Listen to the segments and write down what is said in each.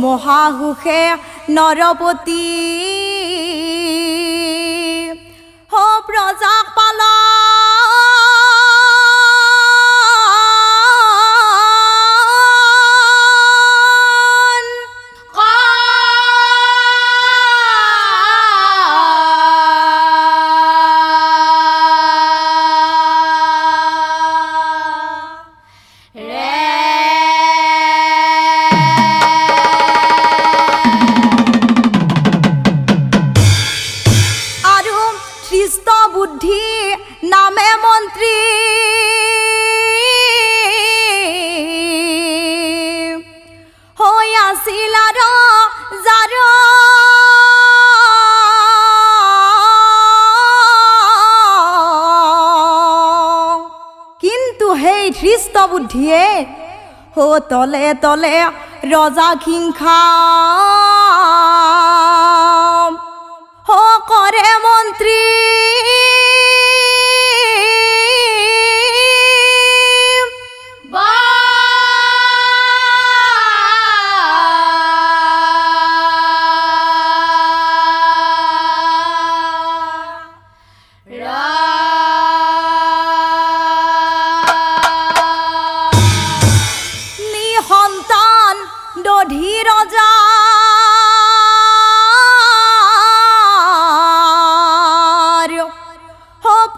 মহাহুখে নৰপতি হ প্ৰজাক পালা বুদ্ধি নামে মন্ত্ৰী হৈ আছিল আৰু যাৰ ধৃষ্ট বুদ্ধিয়ে তলে তলে ৰজা হিংসা কৰে মন্ত্ৰী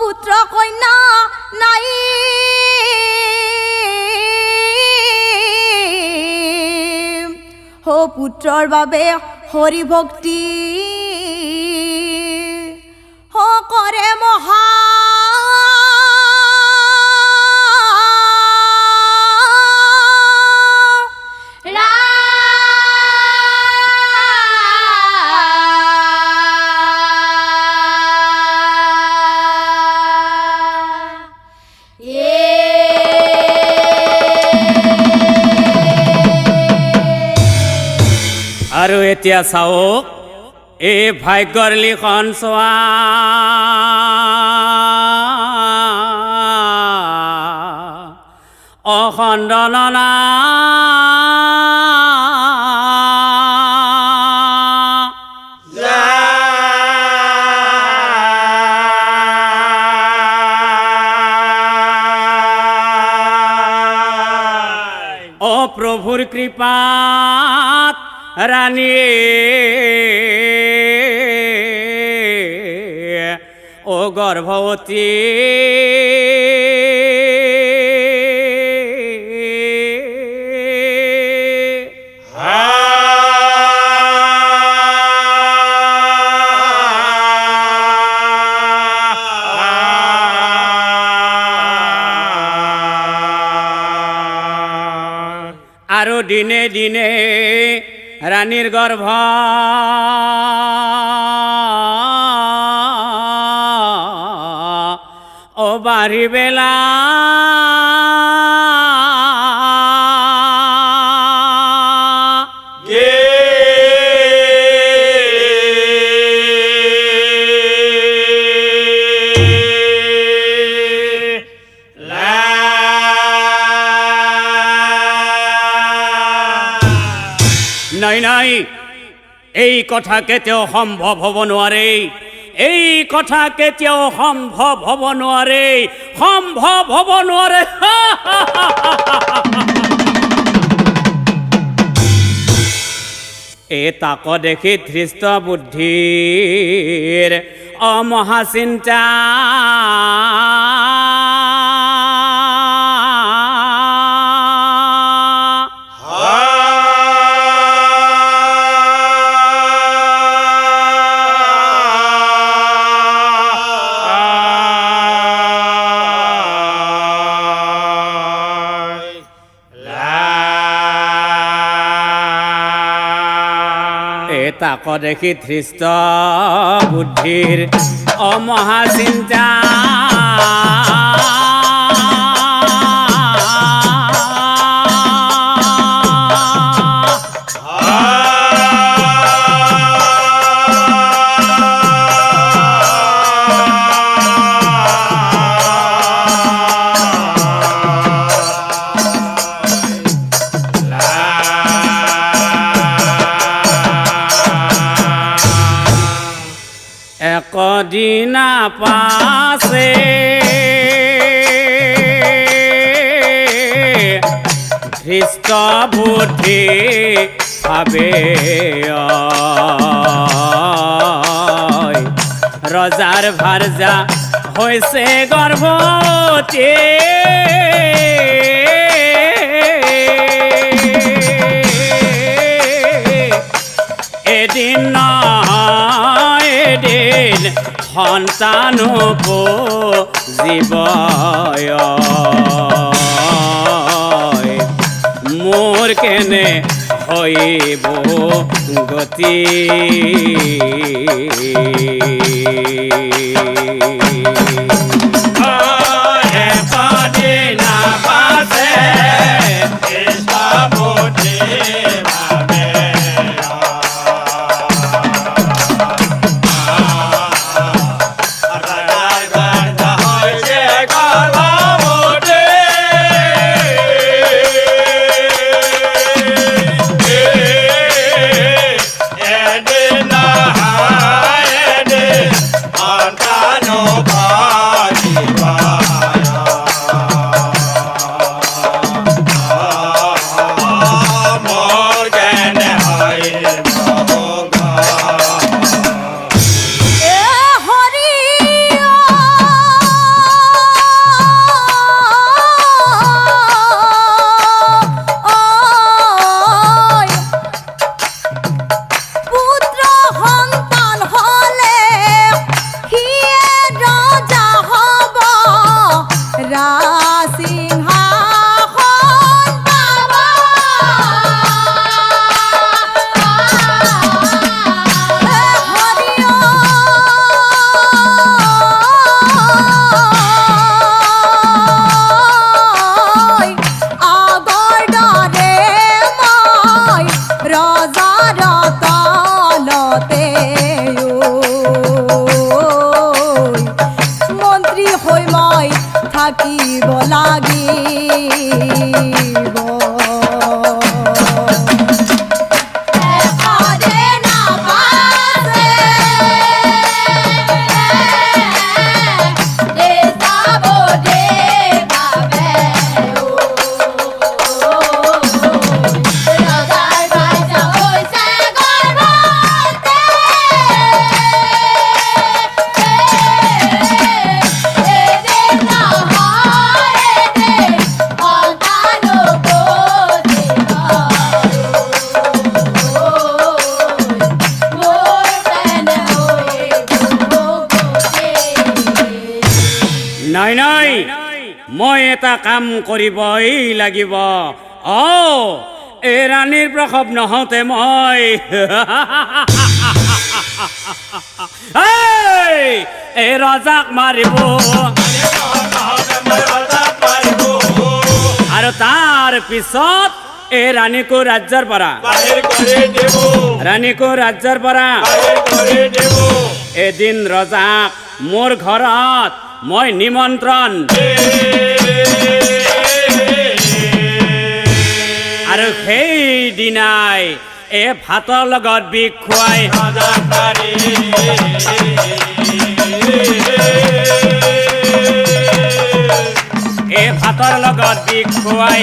পুত্ৰ কন্যা নাই পুত্ৰৰ বাবে হৰি ভক্তি কৰে মহা আৰু এতিয়া চাওক এই ভাগ্যৰ লিখন চোৱা অখণ্ডননা প্ৰভুৰ কৃপাত ৰানী ও গৰ্ভবতী আৰু দিনে দিনে ৰানীৰ গৰ্ভ ও বাড়ি বেলা নাই নাই এই কথা কেতিয়াও সম্ভৱ হ'ব নোৱাৰে এই কথা কেতিয়াও সম্ভৱ হ'ব নোৱাৰে সম্ভৱ হ'ব নোৱাৰে এ তাক দেখি ধৃষ্ট বুদ্ধিৰ অমহাচিন্তা তাক দেখি ধৃষ্ট বুদ্ধিৰ অমহাচিন্তা একদিনা পাছে ধৃষ্ট বুদ্ধি ভাবে ৰজাৰ ভাৰ্যা হৈছে গৰ্ভৱতী এদিন এদিন সন্তান জীৱয় মোৰ কেনে হইব গতি পাদে না দিছে কৃষ্ণ বুদ্ধি ভাবে থাকিব লাগিব নাই নাই মই এটা কাম কৰিবই লাগিব এই ৰাণীৰ প্ৰসৱ নহওঁতে মই এই ৰজাক মাৰিব আৰু তাৰ পিছত এই ৰাণীকো ৰাজ্যৰ পৰা এদিন ৰজাক মোৰ ঘৰত মই নিমন্ত্ৰণ আৰু সেইদিনাই ভাতৰ লগত বিষ খুৱাই ভাতৰ লগত বিষ খুৱাই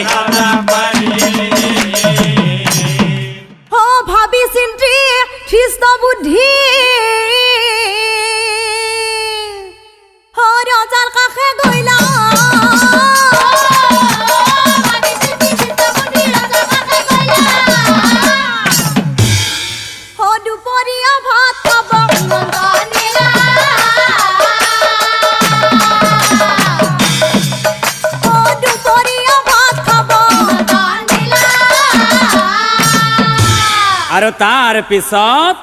ভাবি চিন্তি কৃষ্ণ বুদ্ধি ৰজাৰ কাষে গৈলা দুপৰীয়া ভাত খাব আৰু তাৰ পিছত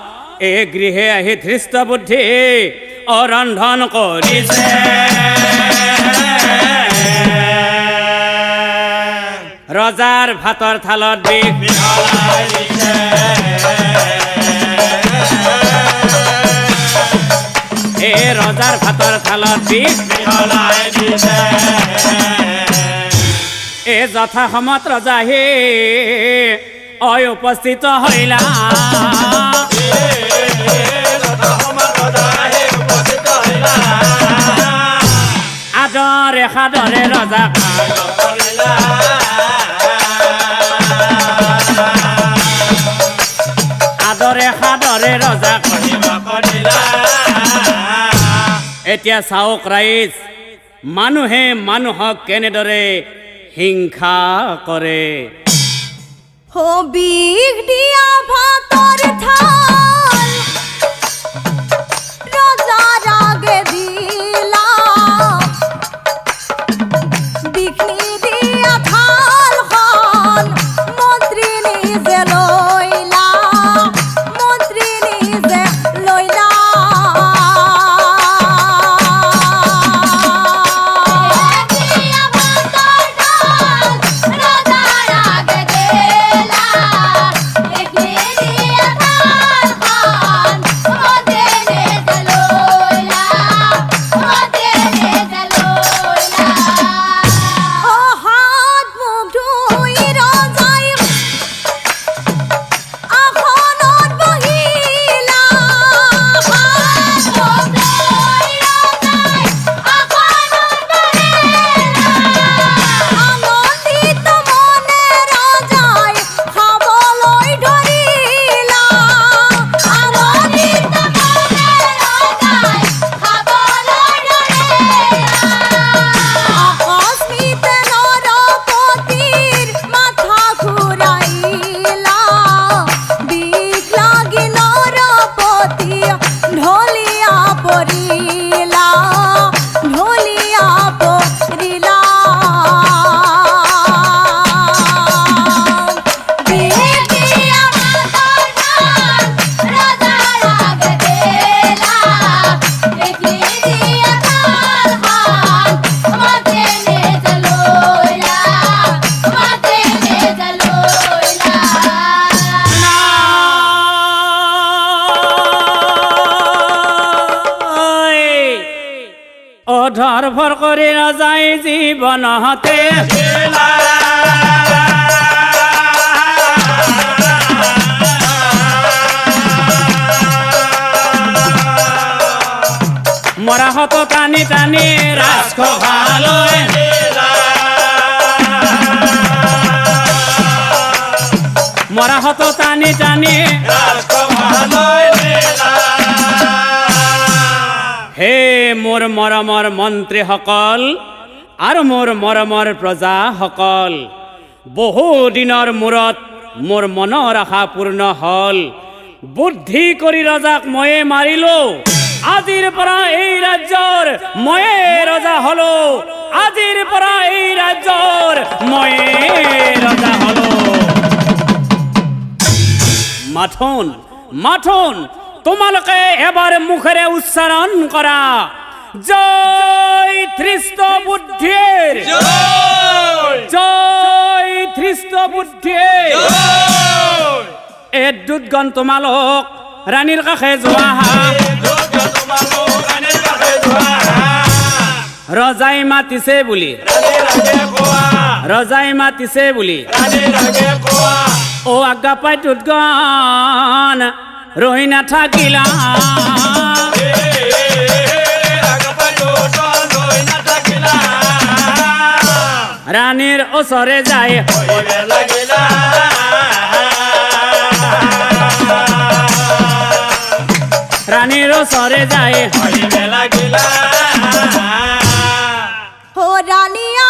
গৃহে আহি ধৃষ্ট বুদ্ধি ৰন্ধন কৰিছে ৰজাৰ ভাতৰ থালত বিষ ৰজাৰ ভাতৰ থালত বিষ যথা সময়ত ৰজা উপস্থিত হইলা আদৰে সাদৰে ৰজা এতিয়া চাওক ৰাইজ মানুহে মানুহক কেনেদৰে হিংসা কৰে বিষ দিয়া ভাতৰ থাল ৰজাৰ আগে দিলা বিঘ্নি দিয়া থালখন মন্ত্ৰী নিজে লইলা অধৰ ভৰ কৰি ৰজাই জীৱনতে মৰাহত টানি টানি ৰাজসভালৈ মৰাহত টানি টানি হে মোৰ মৰমৰ মন্ত্ৰীসকল আৰু মোৰ মৰমৰ প্ৰজাসকল, বহু দিনৰ মূৰত মোৰ মনৰ আশা পূৰ্ণ হ'ল। বুদ্ধি কৰি ৰজাক ময়ে মাৰিলো, আজিৰ পৰা এই ৰাজ্যৰ ময়ে ৰজা হলো, আজিৰ পৰা এই ৰাজ্যৰ ময়ে ৰজা হলো। মাথোন মাথোন তোমালোকে এবাৰ মুখেৰে উচ্চাৰণ কৰা, জয় খ্ৰীষ্ট বুদ্ধিৰ, জয় খ্ৰীষ্ট বুদ্ধিৰ। এই দুটগণ তোমালোক ৰাণীৰ কাষে যোৱা, ৰজাই মাতিছে বুলি, ৰজাই মাতিছে বুলি। অ আজ্ঞা পাই দুটগণ ৰৈ নাথাকিলা, ৰাণীৰ ওচৰে যায় ৰাণীৰ ওচৰে যায় ও ৰানিয়া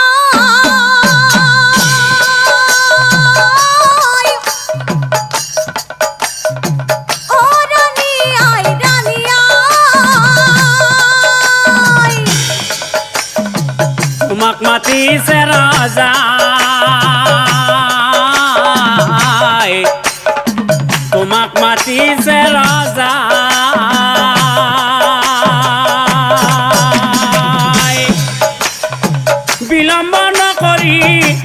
তোমাক মাতিছে ৰজাই, তোমাক মাতিছে ৰজাই। বিলম্ব নকৰি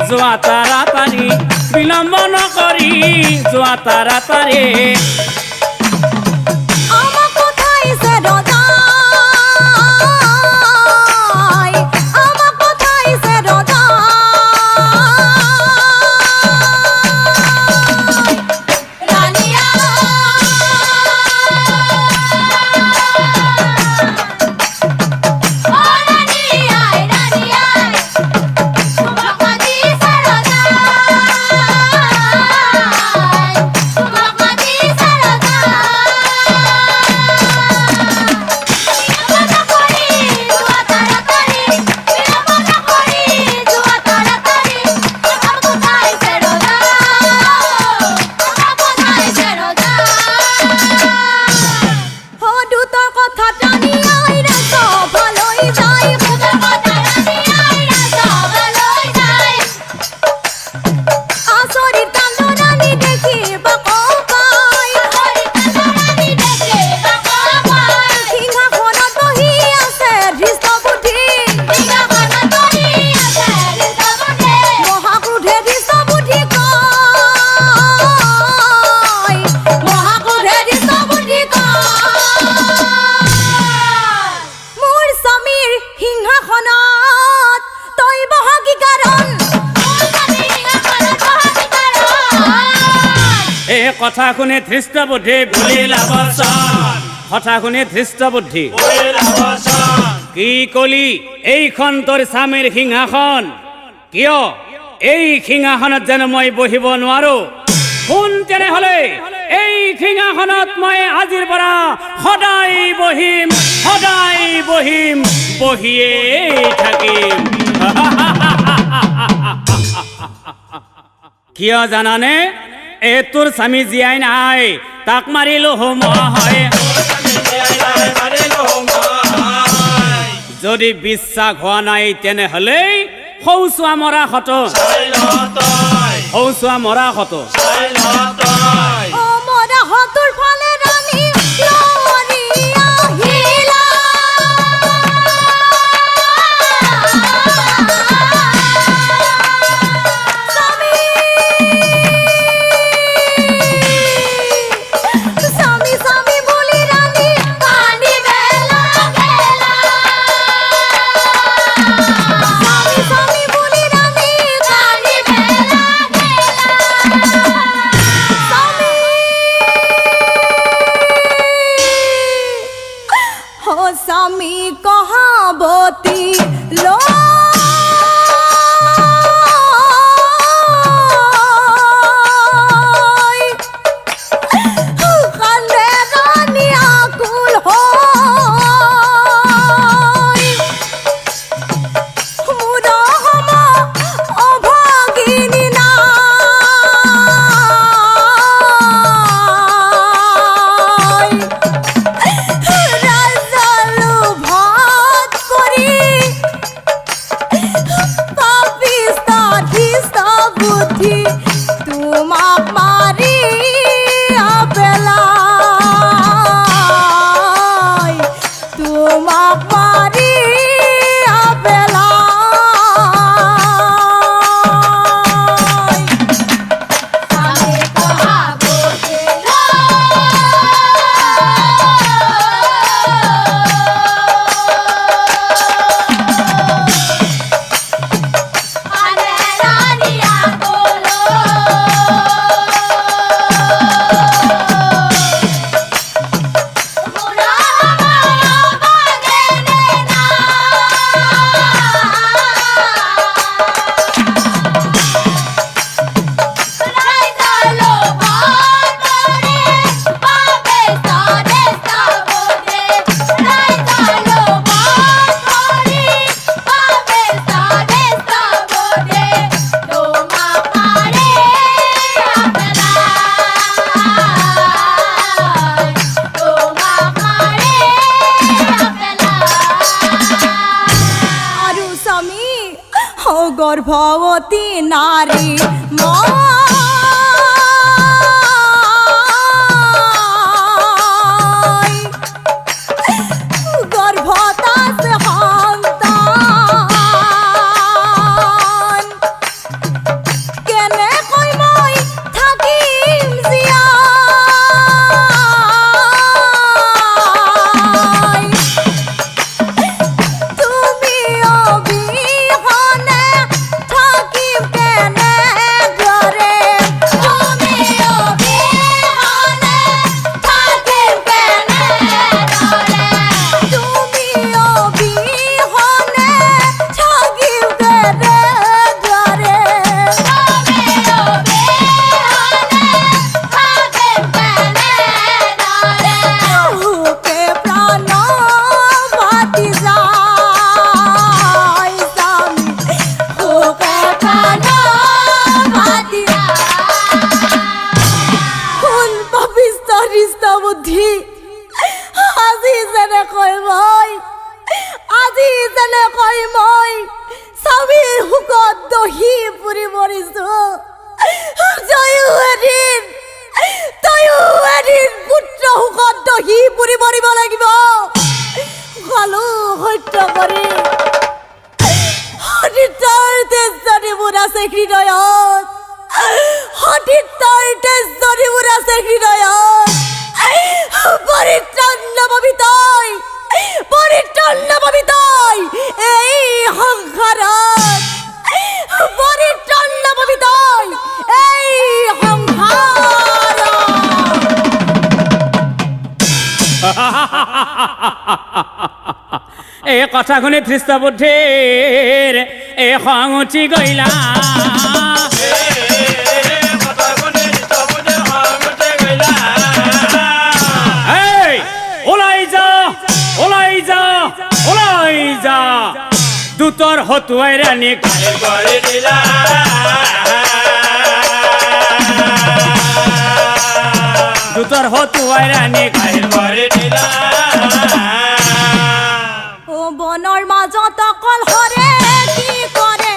যোৱা তাৰাতাৰি, বিলম্ব নকৰি যোৱা তাৰাতাৰি। কথা শুনি ধৃষ্ট বুদ্ধি ভুলিলা বচন, কথা শুনি ধৃষ্ট বুদ্ধি কি কলি, এইখন তোৰ স্বামীৰ সিংহাসন, কিয় এই সিংহাসনত যেন মই বহিব নোৱাৰো। শুন তেনেহলে এই সিংহাসনত মই আজিৰ পৰা সদায় বহিম, সদায় বহিম, বহিয়ে থাকিম। কিয় জানানে, এ তোৰ স্বামী জীয়াই নাই, তাক মাৰিলো মই। যদি বিশ্বাস হোৱা নাই তেনেহলে সৌচোৱা মৰা হত, সৌচোৱা মৰা হত। ও মরা হতুর ফলে রানী লরিয়া হিলা স্বামী স্বামী বলি রানী পানি বেলা গেলা গর্ভবতী নারী গর্ভতাস সন্তান কেনে কই মই থাকিম জিয়া তুমি অবিহনে থাকিম কেনে ধরে তুমি অবিহনে থাকিম কেনে ধরে তুমি অবিহনে থাকিম কেনে ধরে তুমি অবিহনে থাকিম কেনে ধরে ওকে প্রাণ বাতি যায় স্বামী ওকে প্রাণ বাতি কোন পাপিষ্ট হৃষ্ট বুদ্ধি আজি যেনে কয় মই আজি যেনে কয় মই স্বামীৰ সুখত দহি পুৰি মৰিছো তয়ো এদিন পুত্ৰ সুখত দহি পুৰি মৰিব লাগিব কলো সত্য কৰি সতীৰ্থৰ তেজ যদি মোৰ আছে হৃদয়ত সতীৰ্থৰ তেজ যদি মোৰ আছে হৃদয়ত পৰিত্ৰাণ নাপাবি তই এই সংসাৰত পৰিত্ৰাণ নাপাবি তই এই সংসাৰত এই কথা শুনি খ্ৰীষ্ট বুদ্ধিৰ এই খং উঠি গইলা এই ওলাই যা ওলাই যা ওলাই যা দুটৰ হতুৱাই ৰাণী ঘাইল কৰি দিলা দুটৰ হতুৱাই ৰাণী ঘাইল কৰি দিলা ও বনৰ মাজত অকল হৰে কি কৰে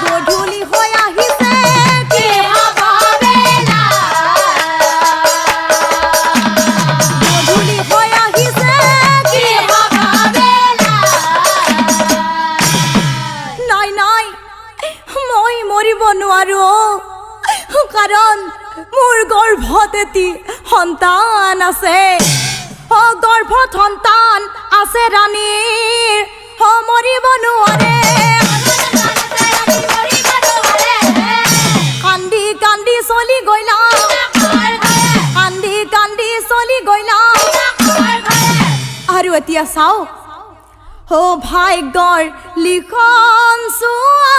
গধূলি হৈ আহিছে কি ভাবেলা গধূলি হৈ আহিছে কি ভাবেলা নাই নাই মই মৰিব নোৱাৰো কাৰণ মোৰ গৰ্ভত এটি সন্তান আছে গৰ্ভত সন্তান আছে ৰাণীৰ মৰিব নোৱাৰে কান্দি কান্দি চলি গইলা কান্দি কান্দি চলি গইলা আৰু এতিয়া চাও ভাগ্যৰ লিখন চোৱা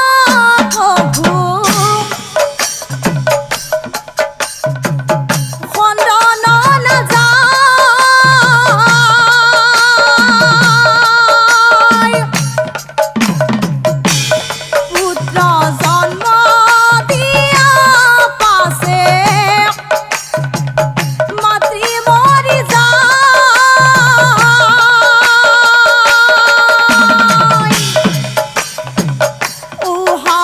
খণ্ডন নাযায় পুত্ৰ জন্ম দিয়া পাছে মাতৃ মৰি যায় উহা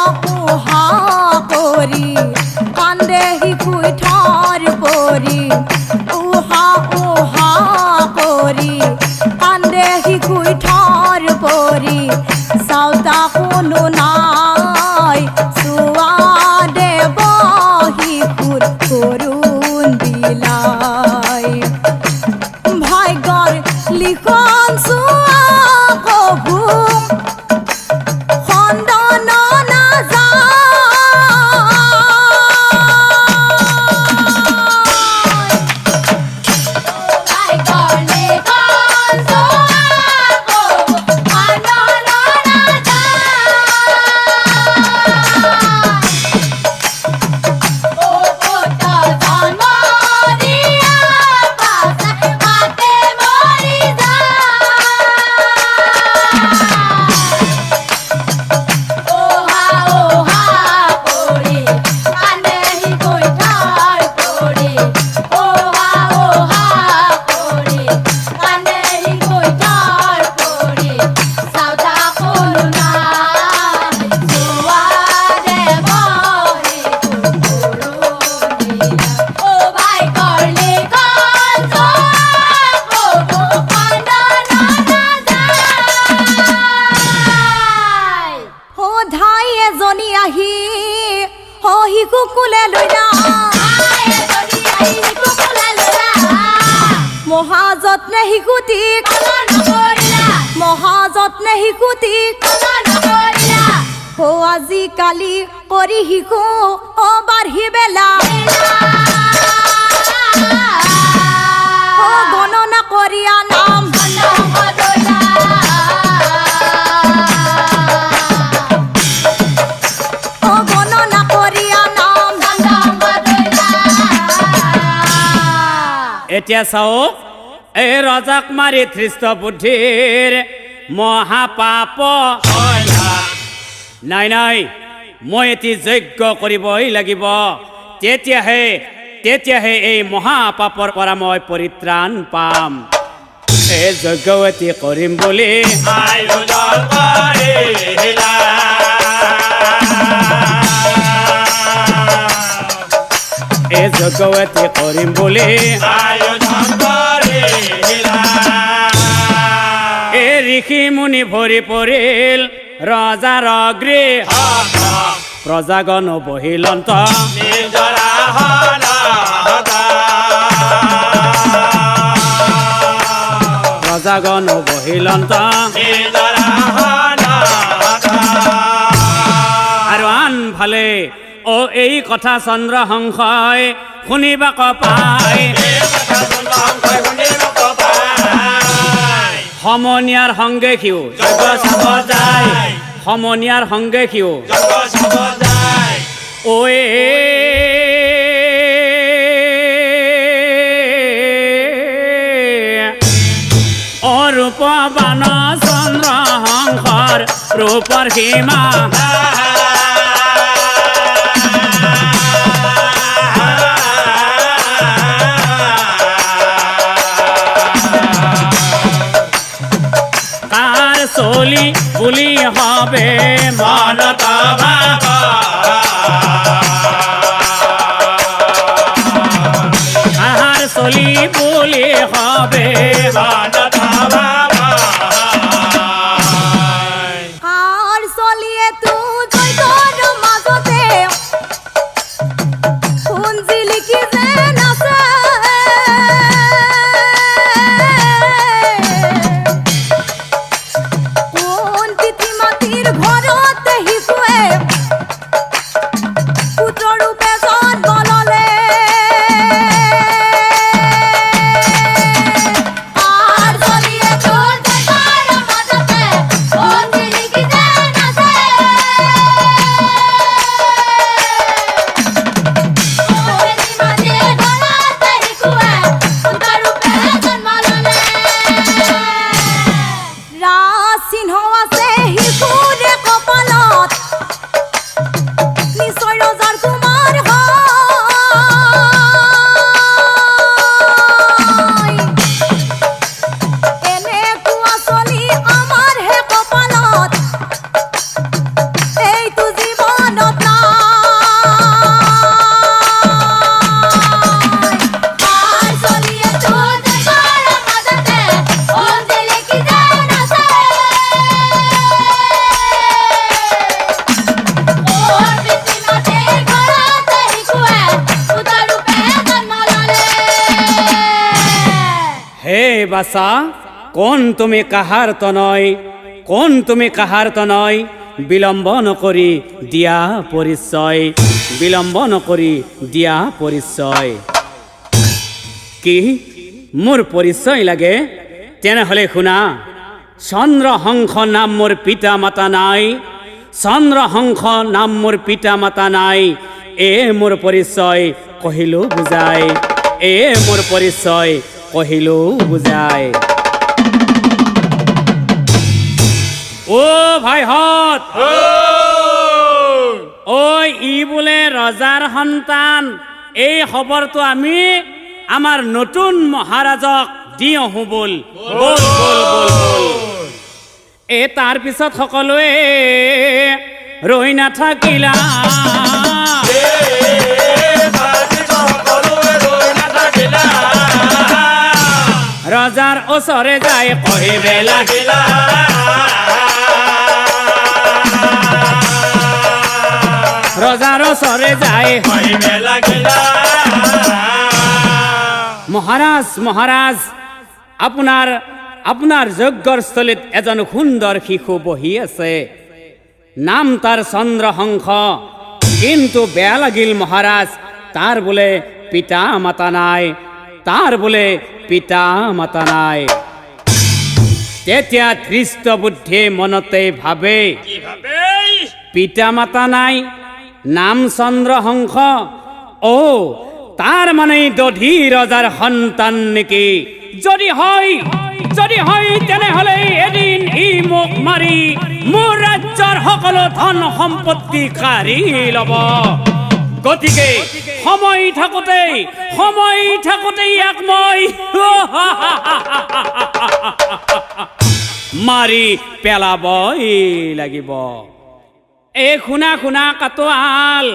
মহাযত্নে শিশুটিক মহাযত্নে শিশুটিক আজিকালি কৰি শিশু বাঢ়ি বেলা গণনা কৰিয়া নাম গণনা কৰিয়া নাম এতিয়া চাওক এই ৰজাক মাৰি ধৃষ্ট বুদ্ধিৰ মহাপাপ নাই নাই মই এটি যজ্ঞ কৰিবই লাগিব তেতিয়াহে এই মহাপাপৰ পৰা মই পৰিত্ৰাণ পাম এই যজ্ঞ এটি কৰিম বুলি আয়োজন কৰিলা এই যজ্ঞ এটি কৰিম বুলি আয়োজন কৰিলা এই ঋষি মুনি ভৰি পৰিল ৰজাৰ গৃহ প্ৰজাগণ বহিলন্ত প্ৰজাগণ বহিলন্ত আৰু আনফালে এই কথা চন্দ্ৰহংসই শুনিবাক পায় সমনীয়াৰ সংগে সিও যজ্ঞ চাব যায় সমনীয়াৰ সংগে সিও ঐ অৰূপবান চন্দ্ৰহংসৰ ৰূপৰ সীমা চলি বুলি হবে মনত কাহাৰ চলি বুলি হবে মনত কাৰ চলিয়ে তো জয়তৰ মাজতে কোন জিলিকি যেন আছে বাছা কোন তুমি কাহাৰ তনয় কোন তুমি কাহাৰ তনয় বিলম্ব নকৰি দিয়া পৰিচয় বিলম্ব নকৰি দিয়া পৰিচয় কি মোৰ পৰিচয় লাগে তেনেহ'লে শুনা চন্দ্ৰহংস নাম মোৰ পিতা মাতা নাই চন্দ্ৰহংস নাম মোৰ পিতা মাতা নাই মোৰ পৰিচয় কহিলো বুজাই মোৰ পৰিচয় কহিলো বুজায় ও ভাইহঁত ই বোলে ৰজাৰ সন্তান এই খবৰটো আমি আমাৰ নতুন মহাৰাজক দি আহো বল বল বল বল বল তাৰ পিছত সকলোৱে ৰৈ নাথাকিলা ৰজাৰ ওচৰে যায় কহিবে লাগিলা ৰজাৰ ওচৰে যায় কহিবে লাগিলা মহাৰাজ মহাৰাজ আপোনাৰ আপোনাৰ যজ্ঞৰ স্থলীত এজন সুন্দৰ শিশু বহি আছে, নাম তাৰ চন্দ্ৰহংস। কিন্তু বেয়া লাগিল মহাৰাজ, তাৰ বোলে পিতা মাতা নাই, তাৰ বোলে পিতা মাতা নাই। তেতিয়া ধৃষ্ট বুদ্ধিয়ে মনতে ভাবে, পিতা মাতা নাই, নাম চন্দ্ৰহংস, তাৰ মানে দধি ৰজাৰ সন্তান নেকি? যদি হয় তেনেহলে এদিন ই মোক মাৰি মোৰ ৰাজ্যৰ সকলো ধন সম্পত্তি কাঢ়ি ল'ব। গতিকে সময় থাকোঁতেই ইয়াক মই মাৰি পেলাবই লাগিব। এই শুনা কাটোৱাল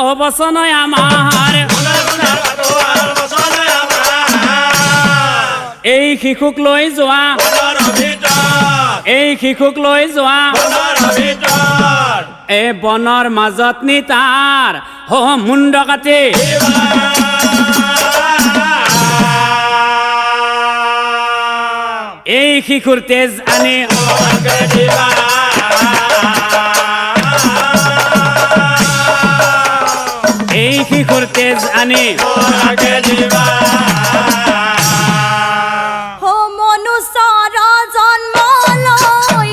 অবচনই আমাৰ, এই শিশুক লৈ যোৱা, এই বনৰ মাজত নি তাৰ মুণ্ড কাটি এই শিশুৰ তেজ আনি এই শিশুৰ তেজ আনি মনুষ্যৰ জন্ম লৈ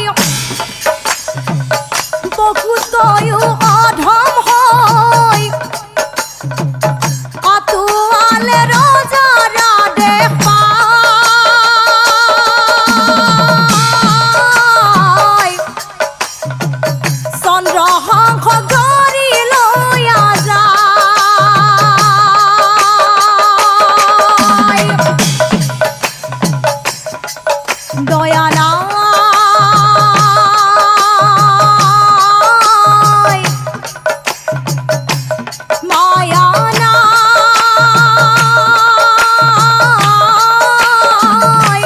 বহুতয়ো অধম হৈ কাটোৱালে ৰজাৰ আদেশ পাই চন্দ্ৰহংস ধৰি লৈ যায়। দয়া নাই, মায়া নাই, মায়া নাই,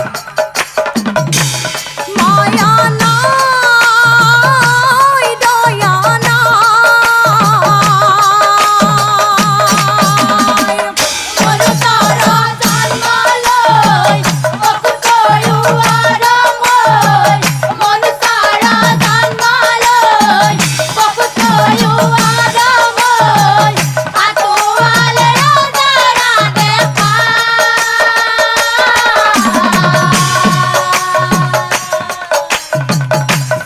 দয়া নাই। মনুষ্যৰ জন্ম লৈ বহুতয়ো অধম হৈ, মনুষ্যৰ জন্ম লৈ বহুতয়ো অধম হৈ কাটোৱালে ৰজাৰ আদেশ পাই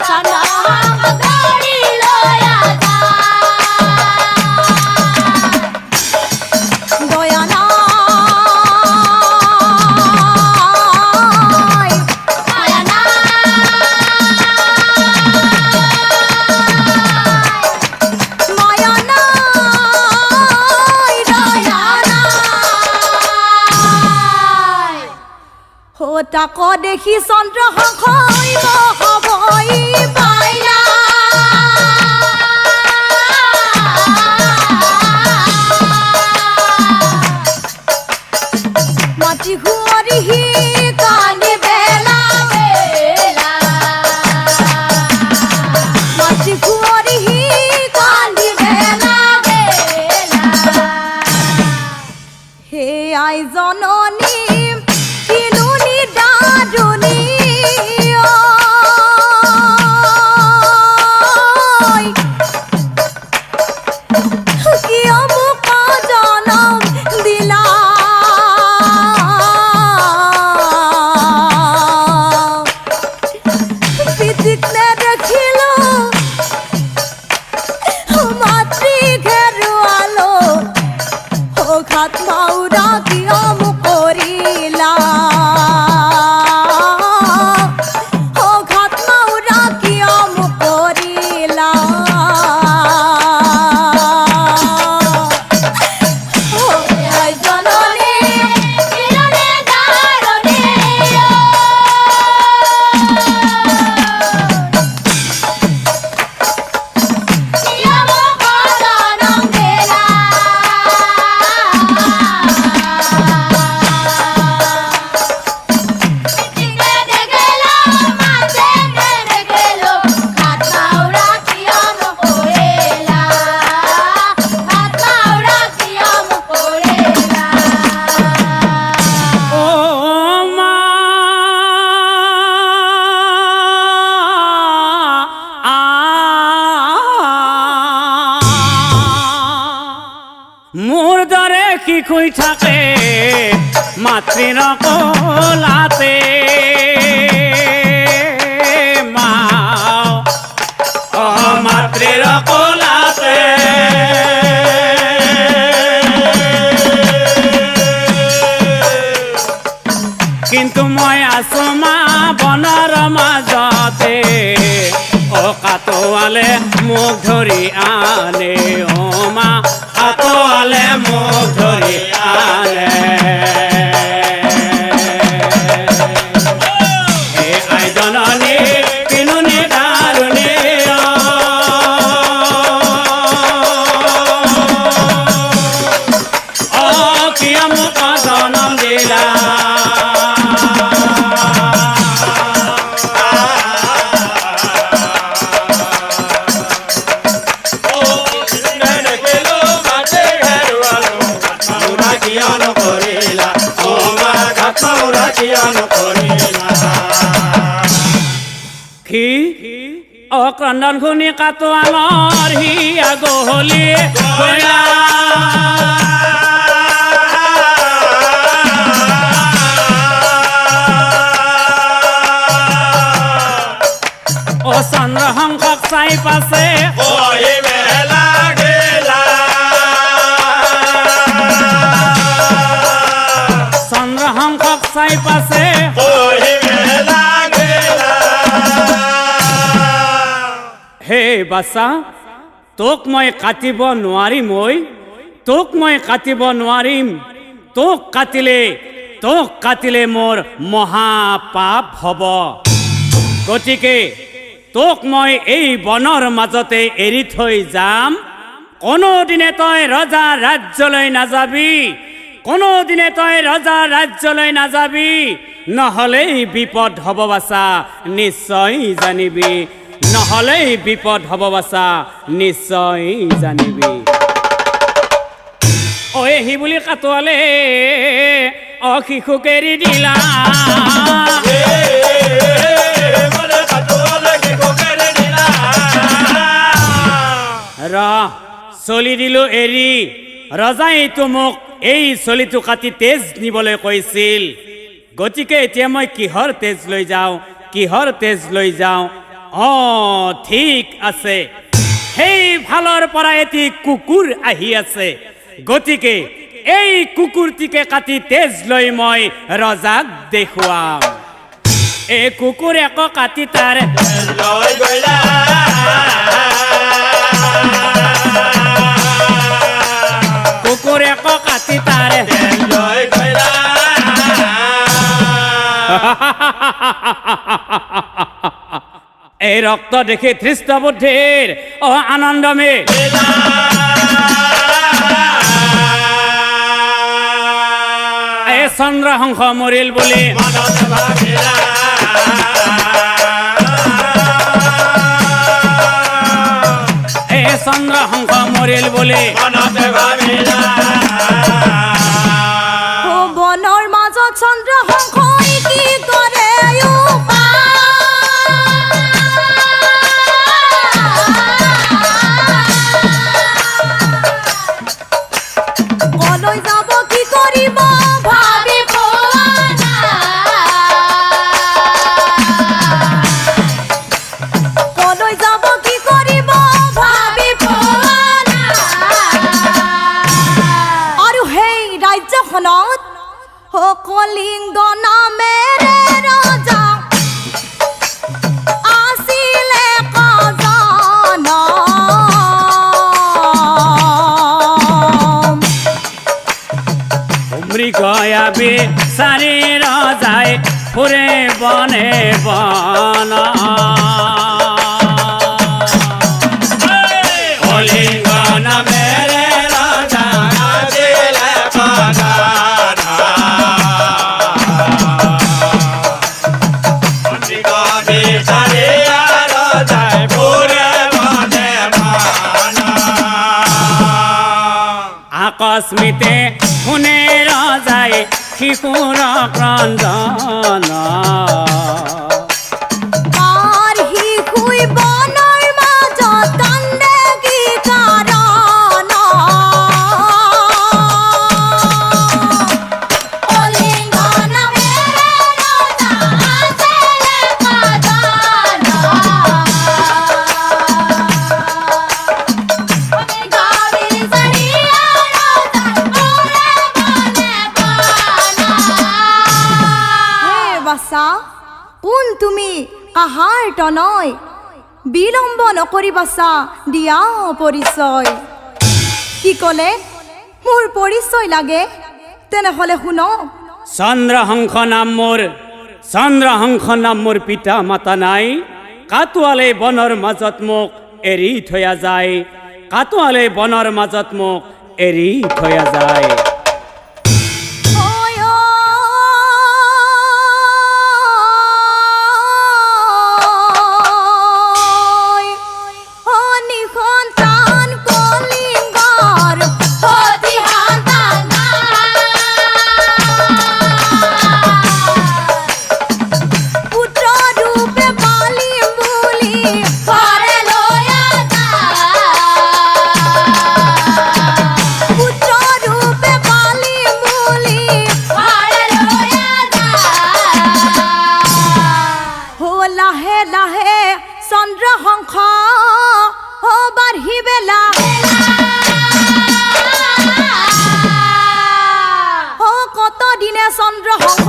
চন্দ্ৰহংস ধৰি লৈ যায়। দয়া নাই, মায়া নাই, মায়া নাই, দয়া নাই। তাক দেখি চন্দ্ৰহংসই মহাভয় পাইলা, মাটি ঘূৰি কান্দি বেলা বেলা, মাটি ঘূৰি কান্দি বেলা বেলা। হে আই জননী কিনুনি দাদুনী, কিয় মোক জনম দিলা? পিঠিত নেদেখিলো মাতৃ ঘেৰুৱালো, ঘাত মাউৰা কিয় মোক কৰিলা? শুই থাকে মাতৃৰ কোলাতে মা মাতৃৰ কোলাতে কিন্তু মই আছো মা বনৰ মাজতে ও কাটোৱালে মোক ধৰি আনে ও মা কাটোৱালে মোক ধৰি আনে এই আইজননী কিনুনি দাৰুণী অ কিয় মোক জনম দিলা অক্ৰন্দন শুনি কাটোৱালৰ হিয়া গহলি গলা ও চন্দ্ৰহংসক চাই পাছে চন্দ্ৰহংসক চাই পাছে হে বাছা তোক মই কাটিব নোৱাৰিম ঐ তোক মই কাটিব নোৱাৰিম তোক কাটিলে মোৰ মহাপাপ হ'ব গতিকে তোক মই এই বনৰ মাজতে এৰি থৈ যাম কোনোদিনে তই ৰজা ৰাজ্যলৈ নাযাবি কোনোদিনে তই ৰজা ৰাজ্যলৈ নাযাবি নহ'লেই বিপদ হ'ব বাছা নিশ্চয় জানিবি নহ'লেই বিপদ হ'ব বাছা নিশ্চয় জানিবি ঐ হি বুলি কাটোৱালে অ শিশুক এৰি দিলা ৰ চলি দিলো এৰি ৰজাইতো মোক এই চলিটো কাটি তেজ নিবলৈ কৈছিল গতিকে এতিয়া মই কিহৰ তেজ লৈ যাওঁ অ ঠিক আছে সেই ফালৰ পৰা এটি কুকুৰ আহি আছে গতিকে এই কুকুৰটিকে কাটি তেজ লৈ মই ৰজাক দেখুৱাম এই কুকুৰ এক কাটি তাৰ লৈ গলা কুকুৰ এক কাটি তাৰ লৈ গলা এই ৰক্ত দেখি ধৃষ্ট বুদ্ধিৰ অ আনন্দমে এই চন্দ্ৰহংস মৰিল বুলি এই চন্দ্ৰহংস মৰিল বুলি বনৰ মাজত চন্দ্ৰহংসই কি কৰে কলৈ যাব কি কৰিব ভাবি পোৱা কলৈ যাব কি কৰিব ভাবি পোৱা আৰু সেই ৰাজ্যখনত কলিংগ নামেৰে ৰজা আছিলে কজন মৃগয়া বিচাৰি ৰজাই ফুৰে বনে বন কলিংগ নামেৰে ৰজা আছিলে আকস্মিতে শুনে ৰজাই শিশুৰ ক্ৰন্দন বনৰ মাজত কান্দে কি কাৰণ আছা কোন তুমি কাহাৰ তনয় বিলম্ব নকৰিবাছা দিয়া পৰিচয় কি ক'লে মোৰ পৰিচয় লাগে তেনেহ'লে শুনক চন্দ্ৰহংস নাম মোৰ পিতা মাতা নাই কাটোৱালে বনৰ মাজত মোক এৰি থৈয়া যায় কাটোৱালে বনৰ মাজত মোক এৰি থৈয়া যায় চন্দ্ৰহংস বাঢ়ি বেলা কত দিনে চন্দ্ৰহংস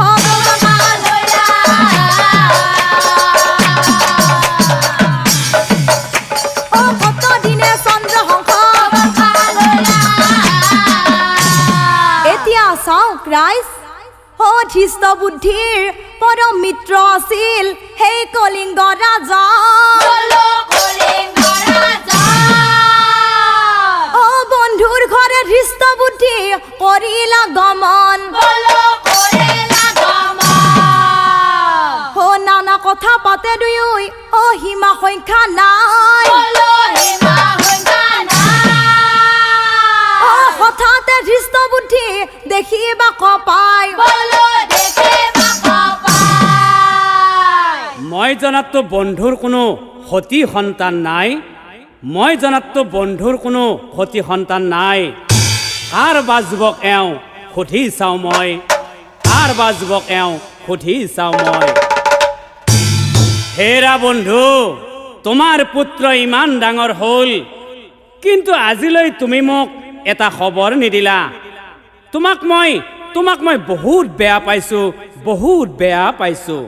কত দিনে চন্দ্ৰহংস এতিয়া চাওক ৰাইজ ধৃষ্ট বুদ্ধিৰ পৰম মিত্ৰ আছিল সেই কলিংগ ৰাজা বন্ধুৰ ঘৰে ধৃষ্ট বুদ্ধি কৰিলা গমন নানা কথা পাতে দুয়ো সীমা সংখ্যা নাই হঠাতে ধৃষ্ট বুদ্ধি দেখিবা কপাই মই জনাততো বন্ধুৰ কোনো সতী সন্তান নাই মই জনাততো বন্ধুৰ কোনো সতী সন্তান নাই কাৰ বা যুৱক এওঁ সুধি চাওঁ মই কাৰ বা যুৱক এওঁ সুধি চাওঁ মই হেৰা বন্ধু তোমাৰ পুত্ৰ ইমান ডাঙৰ হ'ল কিন্তু আজিলৈ তুমি মোক এটা খবৰ নিদিলা তোমাক মই বহুত বেয়া পাইছোঁ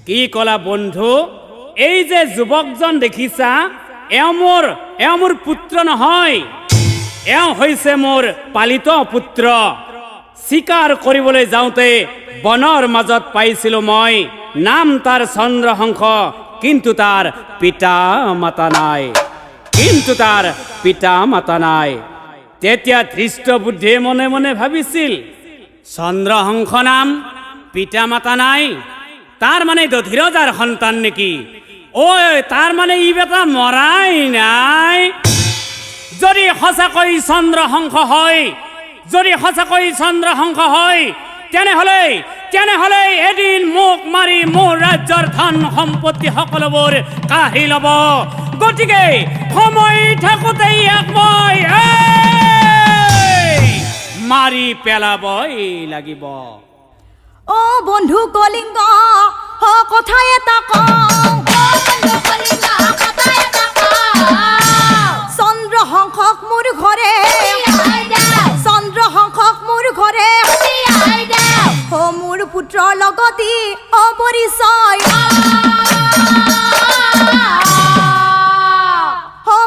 কি ক'লা বন্ধু এই যে যুৱকজন দেখিছা এওঁ মোৰ পুত্ৰ নহয় এওঁ হৈছে মোৰ পালিত পুত্ৰ চিকাৰ কৰিবলৈ যাওঁতে বনৰ মাজত পাইছিলোঁ মই নাম তাৰ চন্দ্ৰহংস কিন্তু তাৰ পিতা মাতা নাই তেতিয়া ধৃষ্ট বুদ্ধিয়ে মনে মনে ভাবিছিল চন্দ্ৰহংস নাম পিতা মাতা নাই তাৰ মানে দধিৰজাৰ সন্তান নেকি তাৰ মানে ই বেটা মৰাই নাই যদি সঁচাকৈ চন্দ্ৰহংস হয় তেনেহ'লে এদিন মোক মাৰি মোৰ ৰাজ্যৰ ধন সম্পত্তি সকলোবোৰ কাঢ়ি ল'ব গতিকে সময় থাকোঁতেই ইয়াক মই মাৰি পেলাবই লাগিব বন্ধু কলিংগ কথা এটা চন্দ্ৰহংসক মোৰ ঘৰে মোৰ পুত্ৰৰ লগতে অপৰিচয়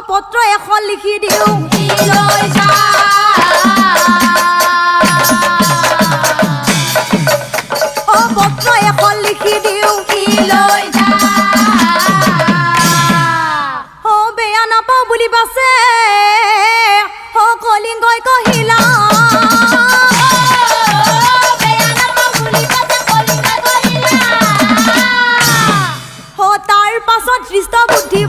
পত্ৰ এখন লিখি দিওঁ পত্ৰ এখন লিখি দিওঁ বেয়া নাপাওঁ বুলি বাছে কলিংগই কহিলা তাৰ পাছত ধৃষ্ট বুদ্ধি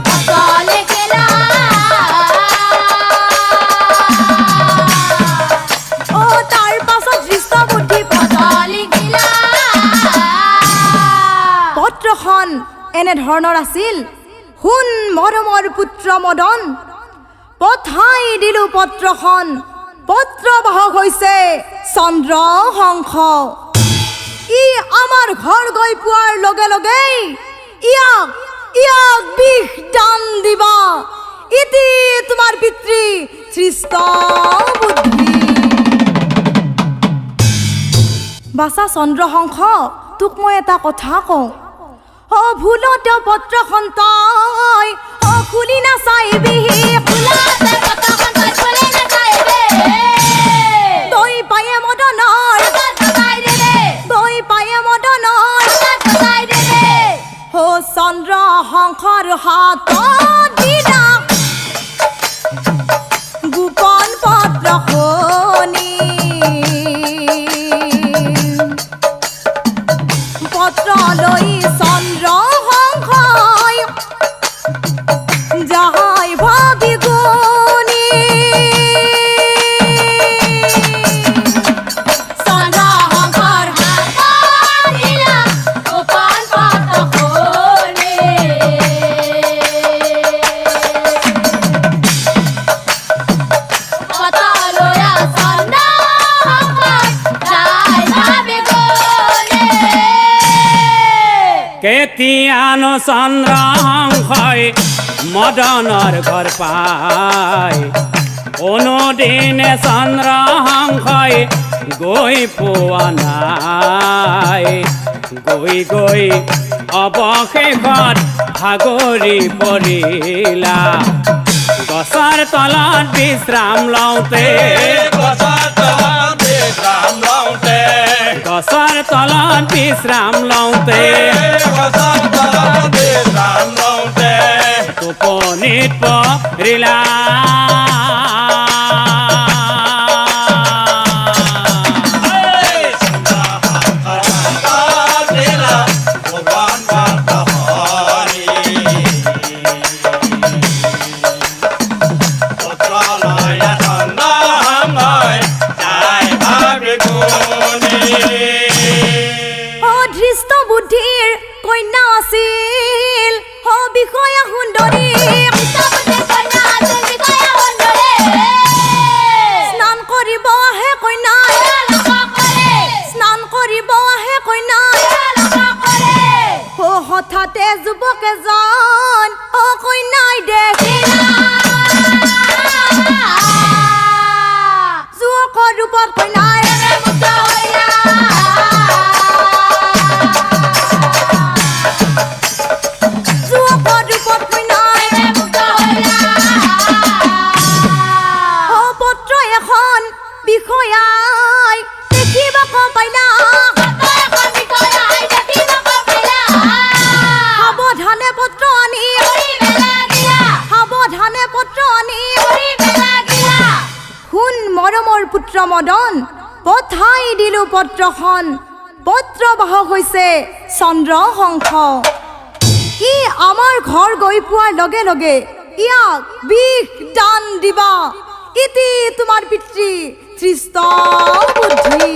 পত্ৰখন এনেধৰণৰ আছিল শুন মৰমৰ পুত্ৰ মদন পঠাই দিলো পত্ৰখন পত্ৰবাহক হৈছে চন্দ্ৰহংস ই আমাৰ ঘৰ গৈ পোৱাৰ লগে লগেই ইয়াক বিষ দান দিবা ইতি তোমাৰ পিতৃ ধৃষ্ট বুদ্ধি বাছা চন্দ্ৰহংস তোক মই এটা কথা কওঁ ভুলতে পত্ৰখন তই খুলি নাচাইবি তই পায়ে মদনৰ চন্দ্ৰ শংকৰ হাতত দিনা গোপন পত্ৰখনি পত্ৰ লৈ চন্দ্ৰ শংকৰ যাহাই ভাবি গুণি চন্দ্ৰ শংকৰ হাতত দিনা গোপন পত্ৰখনি কেতিয়ানো চন্দ্ৰ শংকই মদনৰ ঘৰ পায় কোনোদিনে চন্দ্ৰ শংকই গৈ পোৱা নাই গৈ গৈ অৱশেষত ভাগৰি পৰিলা গছৰ তলত বিশ্ৰাম লওঁতে গছৰ তলত বিশ্ৰাম লওঁতে টোপনিত পৰিলা বুদ্ধিৰ কন্যা আছিল বিষয়া সুন্দৰী স্নান কৰিব আহে কন্যাই স্নান কৰিব আহে কন্যাই হঠাতে যুৱক এজন কন্যাই দেখিলা যুৱকৰ ৰূপত কন্যাই বিষয়াই দেখিব পাইলা সাৱধানে পত্ৰ আনি শুন মৰমৰ পুত্ৰ মদন পঠাই দিলো পত্ৰখন পত্ৰবাহক হৈছে চন্দ্ৰ শংখ ই আমাৰ ঘৰ গৈ পোৱাৰ লগে লগে ইয়াক বিষ দান দিবা ইতি তোমাৰ পিতৃ তৃষ্ট বুদ্ধি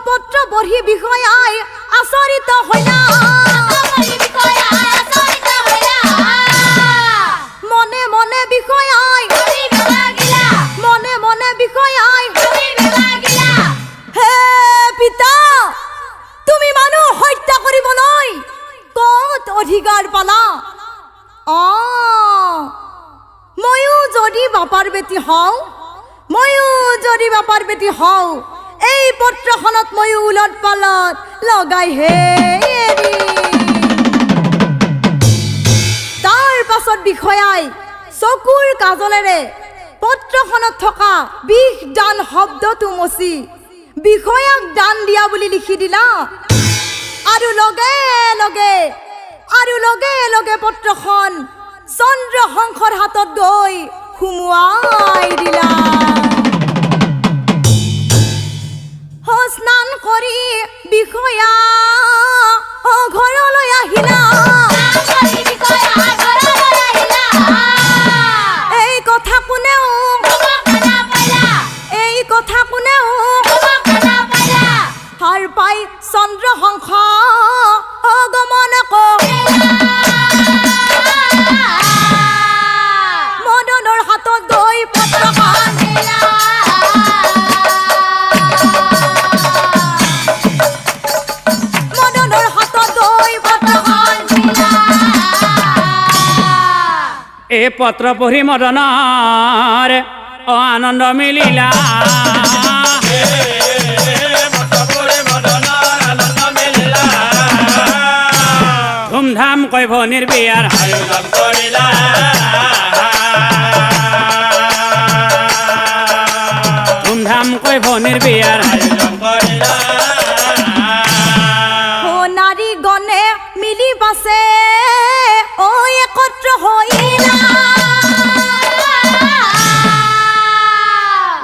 পত্ৰ পঢ়ি বিষয়াই আচৰিত হইলা মনে মনে বিষয়াই হে পিতা তুমি মানুহ হত্যা কৰিবলৈ ক'ত অধিকাৰ পালা ময়ো যদি বাপাৰ বেটি হওঁ এই পত্ৰখনত ময়ো উলট পালত লগাই হে তাৰ পাছত বিষয়াই চকুৰ কাজলেৰে পত্ৰখনত থকা বিষ দান শব্দটো মচি বিষয়াক দান দিয়া বুলি লিখি দিলা আৰু লগে লগে পত্ৰখন চন্দ্ৰ শংকৰ হাতত গৈ সুমুৱাই দিলা স্নান কৰি বিষয়া ঘৰলৈ আহিলা এই কথা কোনেও সাৰ পাই চন্দ্ৰ শংখ গমন মদনৰ হাতত গৈ পত্ৰখন দিলা এই পত্ৰ পঢ়ি মদনৰ আনন্দ মিলিলা কৈ ভনীৰ বিয়াৰ আয়োজন কৰিলা ধুমধাম কৈ ভনীৰ বিয়াৰ আয়োজন কৰিলা নাৰী গণে মিলি বাছে ঐ একত্ৰ হৈলা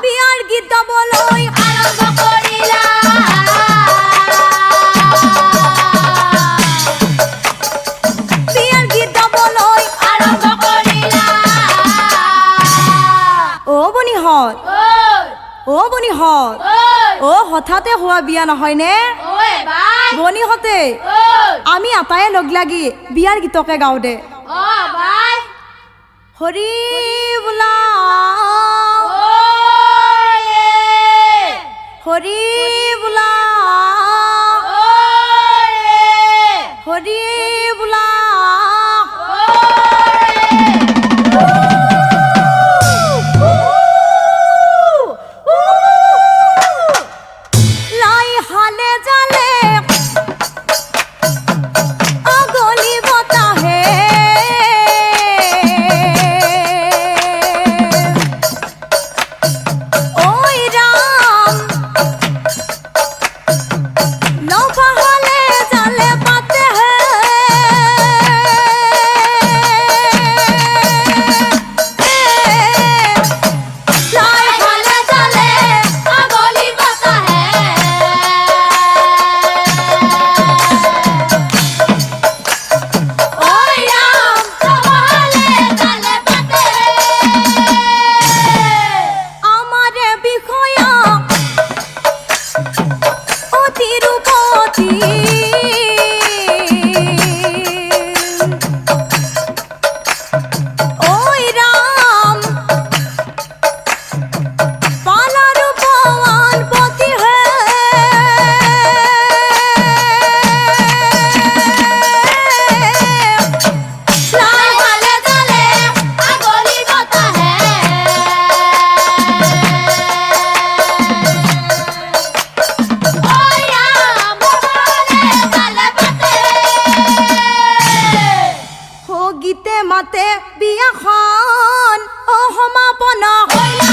বিয়াৰ গীত গাবলৈ আৰম্ভ কৰিলা বিয়াৰ গীত গাবলৈ আৰম্ভ কৰিলা অ বনিহঁত অ বনিহঁত অ হঠাতে হোৱা বিয়া নহয়নে বনিহঁতে আমি আটায়ে লগ লাগি বিয়াৰ গীতকে গাওঁ দে হৰি বোলা হৰি বোলা হৰি বোলা লাই হালে জালে আগলি বতাহে ঐ ৰাম নভালে জালে পাতে হে লাই হালে জালে আগলি বতাহে ঐ ৰাম নভালে জালে পাতে আমাৰে বিষয়া ও তিৰুপতি ঐ ৰাম পালাৰু পৱান পতি হে লাই হালে জালে আগলি বতাহে ঐ ৰাম নভালে জালে পাতে ও গীতে মাতে বিয়াখন ও সমাপন হৈলা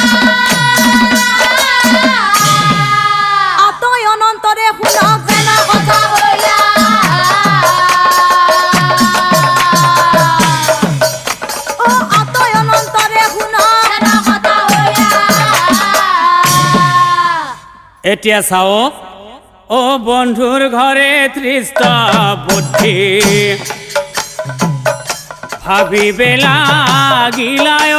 আতৈ অনন্তৰে শুনক যেন কথা হৈলা ও আতৈ অনন্তৰে শুনক যেন কথা হৈলা এতিয়া চাওক ও বন্ধুৰ ঘৰে তৃষ্ট বুদ্ধি ভাবিবে লাগিলায়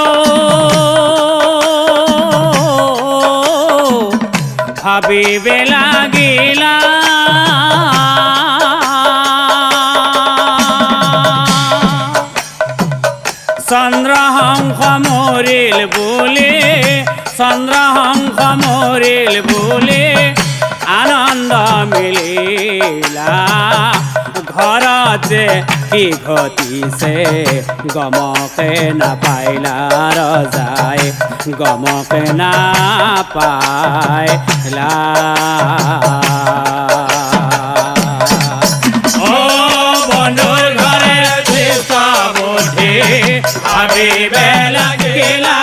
ভাবিবে লাগিলা চন্দ্ৰহংস মৰিল বুলি চন্দ্ৰহংস মৰিল বুলি আনন্দ মিলিলা ঘৰত যে কি ঘটিছে গমকে নাপাইলা ৰজাই গমকে নাপাইলা ও বন্ধুৰ ঘৰে তৃষ্ট বুদ্ধি ভাবিবে লাগিলা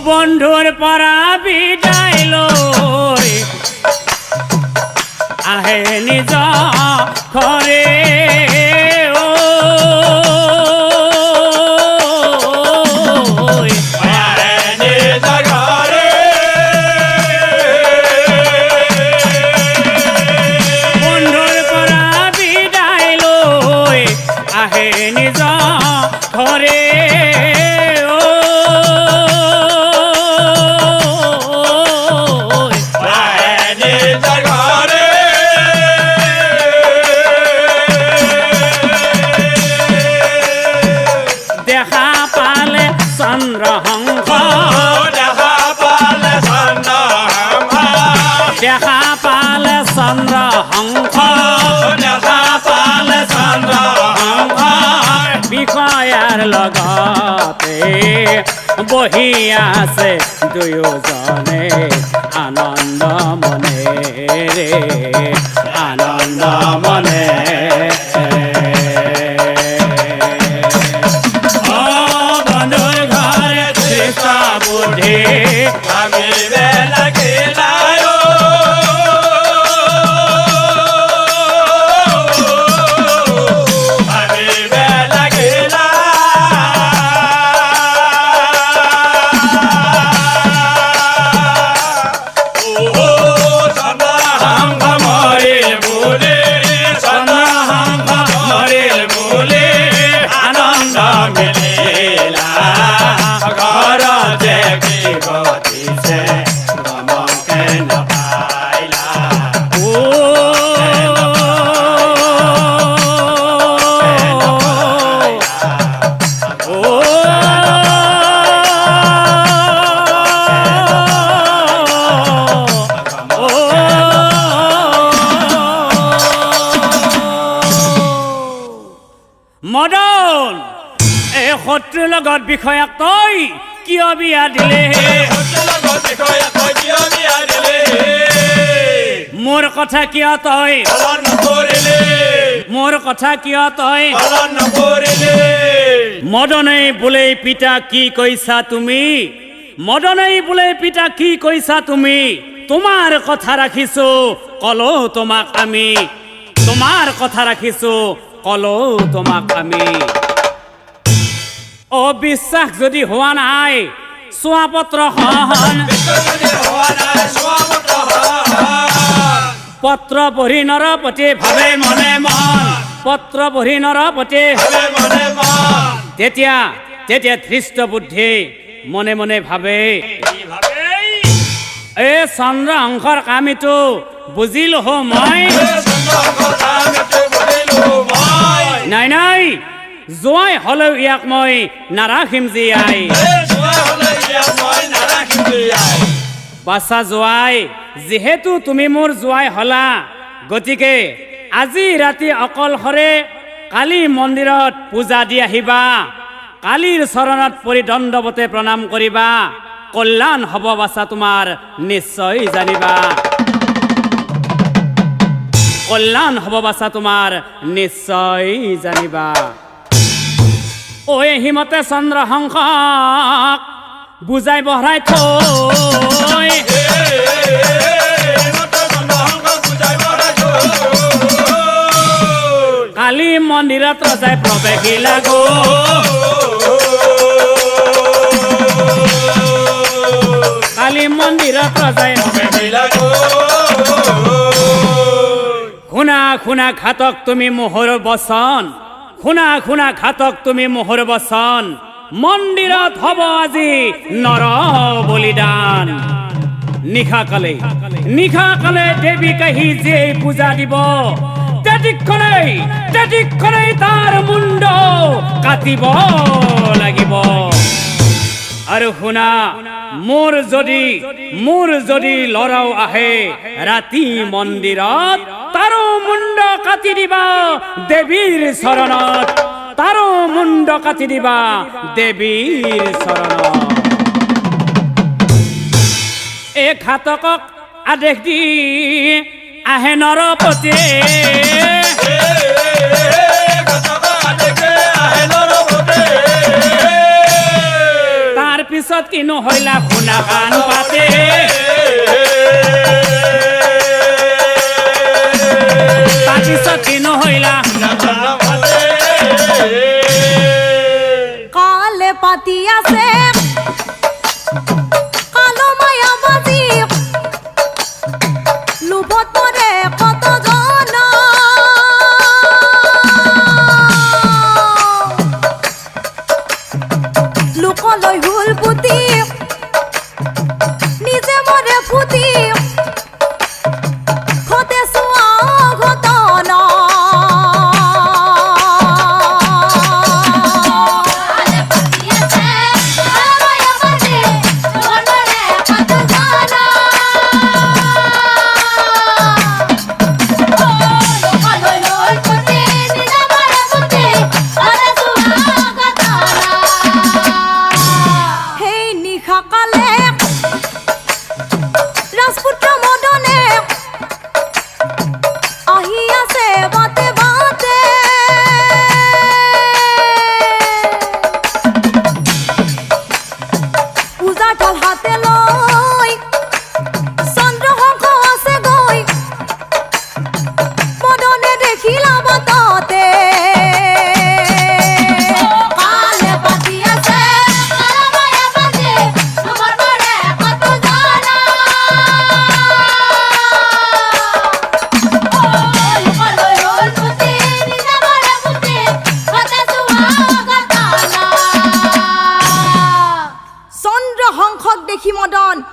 বন্ধুৰ পৰা বিদায় লৈ আহে নিজ ঘৰে বন্ধুৰ পৰা বিদায় লৈ আহে নিজ ঘৰে দেখা পালে চন্দ্ৰহংস দেখা পালে চন্দ্ৰহংস দেখা পালে চন্দ্ৰহংস দেখা পালে চন্দ্ৰহংস বিষয়াৰ লগতে বহি আছে দুয়োজনে আনন্দ মনেৰে আনন্দ মনে বন্ধুৰ ঘৰে কৃষ্ণ বুদ্ধি ভাবিবে লাগিলা ভাবিবে লাগিলা চন্দ্ৰহংস মৰিল বুলি চন্দ্ৰহংস মৰিল বুলি আনন্দ মিলিলা ঘৰতে কি ঘটিছে গমকে নাপাইলা মদন এই শত্ৰুৰ লগত বিষয়াক তই কিয় বিয়া দিলে মোৰ কথা কিয় তই মোৰ কথা কিয় তই মদনেই বোলে পিতা কি কৈছা তুমি মদনেই বোলে পিতা কি কৈছা তুমি তোমাৰ কথা ৰাখিছো কলো তোমাক আমি তোমাৰ কথা ৰাখিছো কলো তোমাক আমি অবিশ্বাস যদি হোৱা নাই চোৱা পত্ৰখন পত্ৰ পঢ়ি নৰপতি ভাবে মনে মন পত্ৰ পঢ়ি নৰপতি তেতিয়া তেতিয়া ধৃষ্ট বুদ্ধি মনে মনে ভাবে এই চন্দ্ৰহংসৰ কামিটো বুজিলো হো মই নাই নাই জোৱাই হলেও ইয়াক মই নাৰাখিম জীয়াই বাছা জোৱাই যিহেতু তুমি মোৰ জোৱাই হলা গতিকে আজি ৰাতি অকলশৰে কালী মন্দিৰত পূজা দি আহিবা কালীৰ চৰণত পৰি দণ্ডৱতে প্ৰণাম কৰিবা কল্যাণ হ'ব বাছা তোমাৰ নিশ্চয় জানিবা কল্যাণ হ'ব বাছা তোমাৰ নিশ্চয় জানিবা ঐ হিমতে চন্দ্ৰহংসক বুজাই বঢ়াই থৈ কালী মন্দিৰত ৰজাই প্ৰৱেশিলা গো কালী মন্দিৰত ৰজাই প্ৰৱেশিলা গো শুনা শুনা ঘাতক তুমি মোহৰ বচন শুনা শুনা ঘাতক তুমি মোহৰ বচন মন্দিৰত হ'ব আজি নৰ বলিদান নিশা কালে দেৱী কাহি যে পূজা দিব তেতিক্ষণেই তাৰ মুণ্ড কাটিব লাগিব আৰু শুনা মোৰ যদি ল'ৰাও আহে ৰাতি মন্দিৰত তাৰো মুণ্ড কাটি দিবা দেৱীৰ চৰণত তাৰো মুণ্ড কাটি দিবা দেৱীৰ চৰণত এই ঘাতকক আদেশ দি আহে নৰপতি তাৰ পিছত কিনো হইলা শুনা কাণ পাতে তাৰ পিছত কিনো হইলা কালে পাতি আছে কালো মায়া বাজি লোভত পৰে কতজন লোকলৈ হুল পুতি নিজে মৰে ফুটি ঘটে চোৱা ঘটনা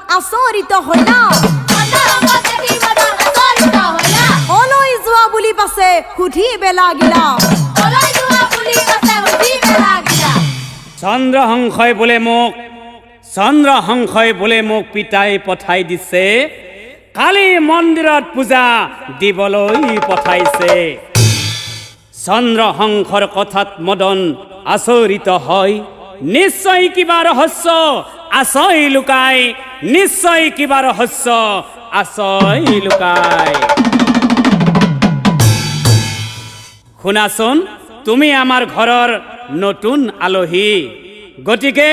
আচৰিত হইলা অলৈ যোৱা বুলি পাছে সুধিবে লাগিলা চন্দ্ৰহংসই বোলে মোক পিতাই পঠাই দিছে কালি মন্দিৰত পূজা দিবলৈ পঠাইছে চন্দ্ৰহংসৰ কথাত মদন আচৰিত হয় নিশ্চয় কিবা ৰহস্য আছই লুকাই নিশ্চয় কিবা ৰহস্য আছই লুকাই শুনাচোন তুমি আমাৰ ঘৰৰ নতুন আলহী গতিকে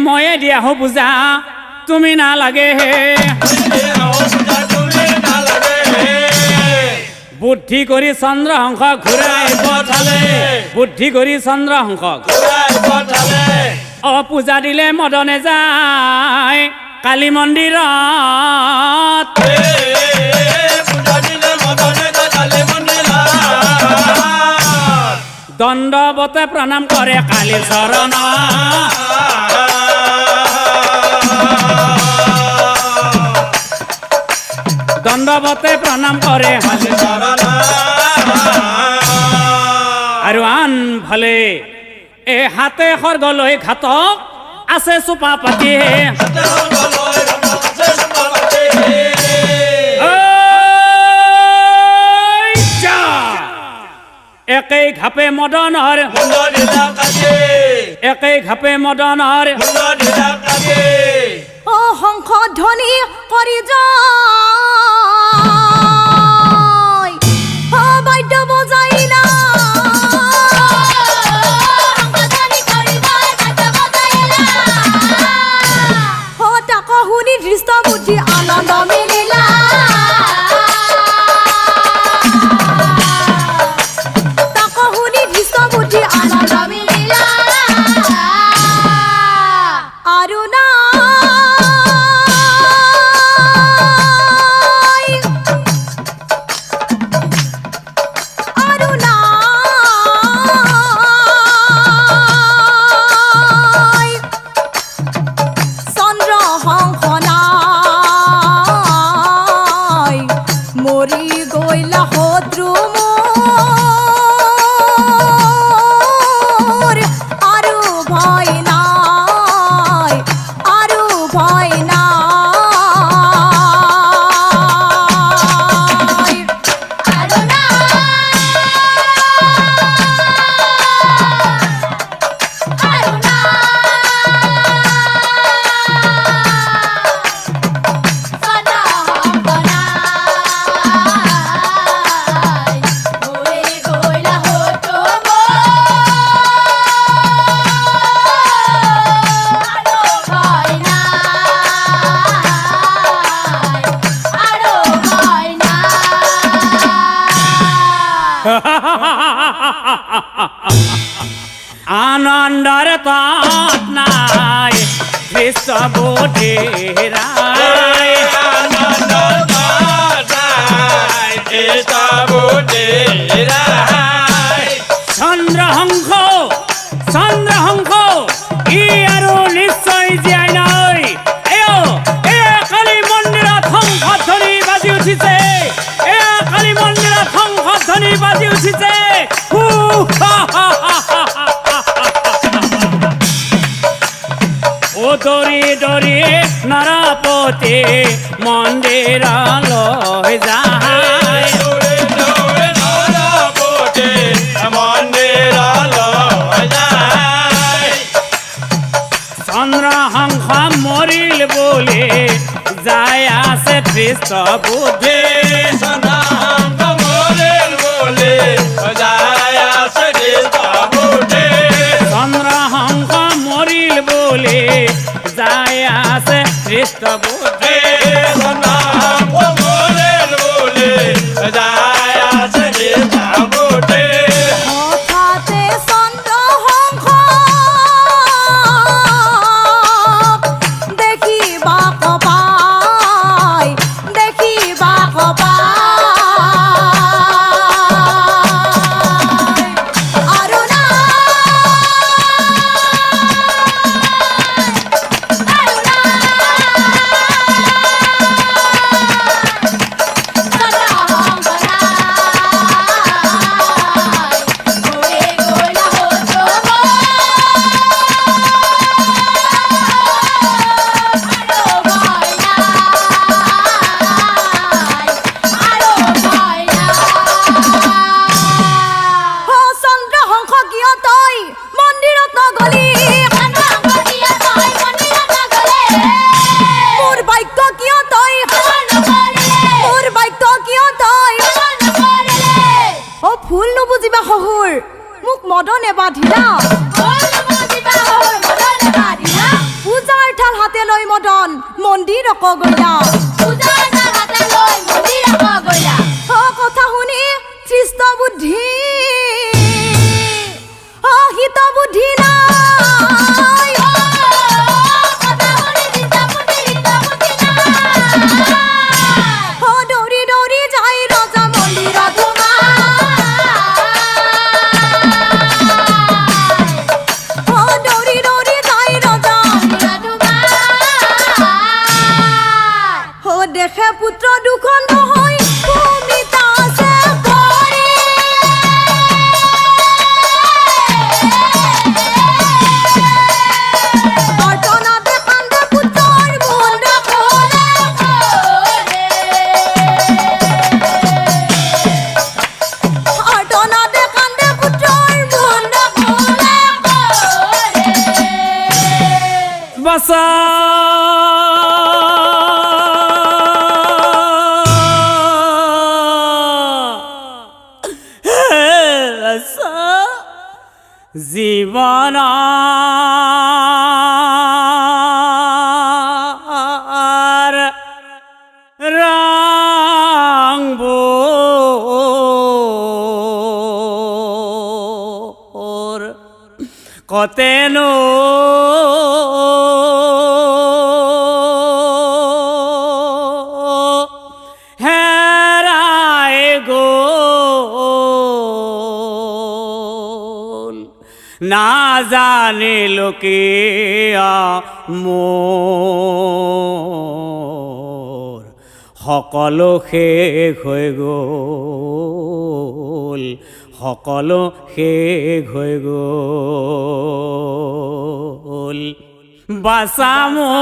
ময়ে দিয়া হো পূজা তুমি নালাগে বুদ্ধি কৰি চন্দ্ৰহংস ঘূৰাই পঠালে বুদ্ধি কৰি চন্দ্ৰহংস ঘূৰাই পঠালে পূজা দিলে মদনে যায় কালী মন্দিৰত দণ্ডৱতে প্ৰণাম কৰে কালী চৰণ দণ্ডৱতে প্ৰণাম কৰে আৰু আনফালে হাতে খৰ্গ লৈ ঘাতক আছে চোপা পাতি একেই ঘাপে মদনৰ একেই ঘাপে মদনৰ অ শংখ ধ্বনি কৰি যায় অ বাদ্য বজাইলা অ তাক শুনি দৃষ্ট বুদ্ধি আনন্দ মিলিলা তাক শুনি দৃষ্ট বুদ্ধি আনন্দ মিলিলা আৰু না আনন্দৰ তাত নাই কৃষ্ণ বুদ্ধিৰাই আনন্দৰ তাত নাই কৃষ্ণ বুদ্ধিৰাই চন্দ্ৰহংস ই আৰু নিশ্চয় জীয়াই নাই কালী মন্দিৰত শংখধ্বনি বাজি উঠিছে কালী মন্দিৰত শংখধ্বনি বাজি উঠিছে দৰি দৰি নৰপতি মন্দিৰলৈ যায় চন্দ্ৰহংস মৰিল বুলি যাই আছে কৃষ্ণ বুদ্ধি চন্দ্ৰহংস মৰিল বুলি যাই আছে কৃষ্ণ বুদ্ধি চন্দ্ৰহংস মৰিল বুলি যাই আছে কৃষ্ণ বুদ্ধি চন্দ্ৰহংস মৰিল বুলি যাই আছে কৃষ্ণ বুদ্ধি হঠাতে চন্দ্ৰহংস দেখিবা কপাই আৰু না আৰু না বাঁধিলা পূজাৰ থাল হাতে লৈ মদন মন্দিৰ গৈলা কথা শুনি সৃষ্ট বুদ্ধি হিত বুদ্ধি নাই দৌৰি দৌৰি যাই ৰজা মন্দিৰত দৌৰি দৌৰি যাই ৰজা দেখে পুত্ৰ দুখন নহয় ভূমিতা আছে পৰি অৰ্চনাতে কান্দে পুত্ৰৰ মুণ্ড খোলে অৰ্চনাতে কান্দে পুত্ৰৰ মুণ্ড খোলে বাসা জীবন রঙ কতেনো হেরায় গোল না জানে লোকে মোর সকলো শেষ হৈ গ'ল সকলো শেষ হৈ গ'ল বাছা মোৰ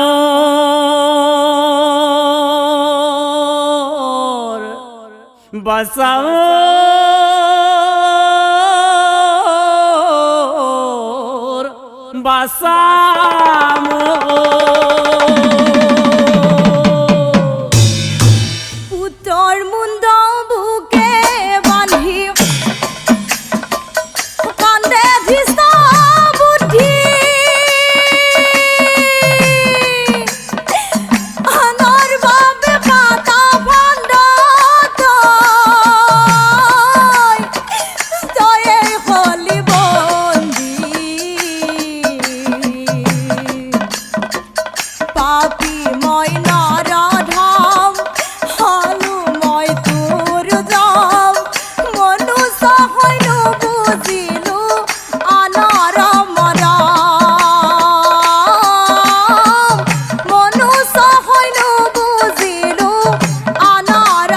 বাছা মোৰ বাছা পুত্ৰৰ মুণ্ড বুকে বান্ধি কান্দে ধৃষ্ট বুদ্ধি আনৰ বাবে পাতা ভাণ্ডত তয়ে হলি বন্দী পাপী মই নৰধাম হলো মই তোৰ যাম মনুষ্য হৈনো বুজিলো আনৰ মৰম মনুষ্য হৈনো বুজিলো আনৰ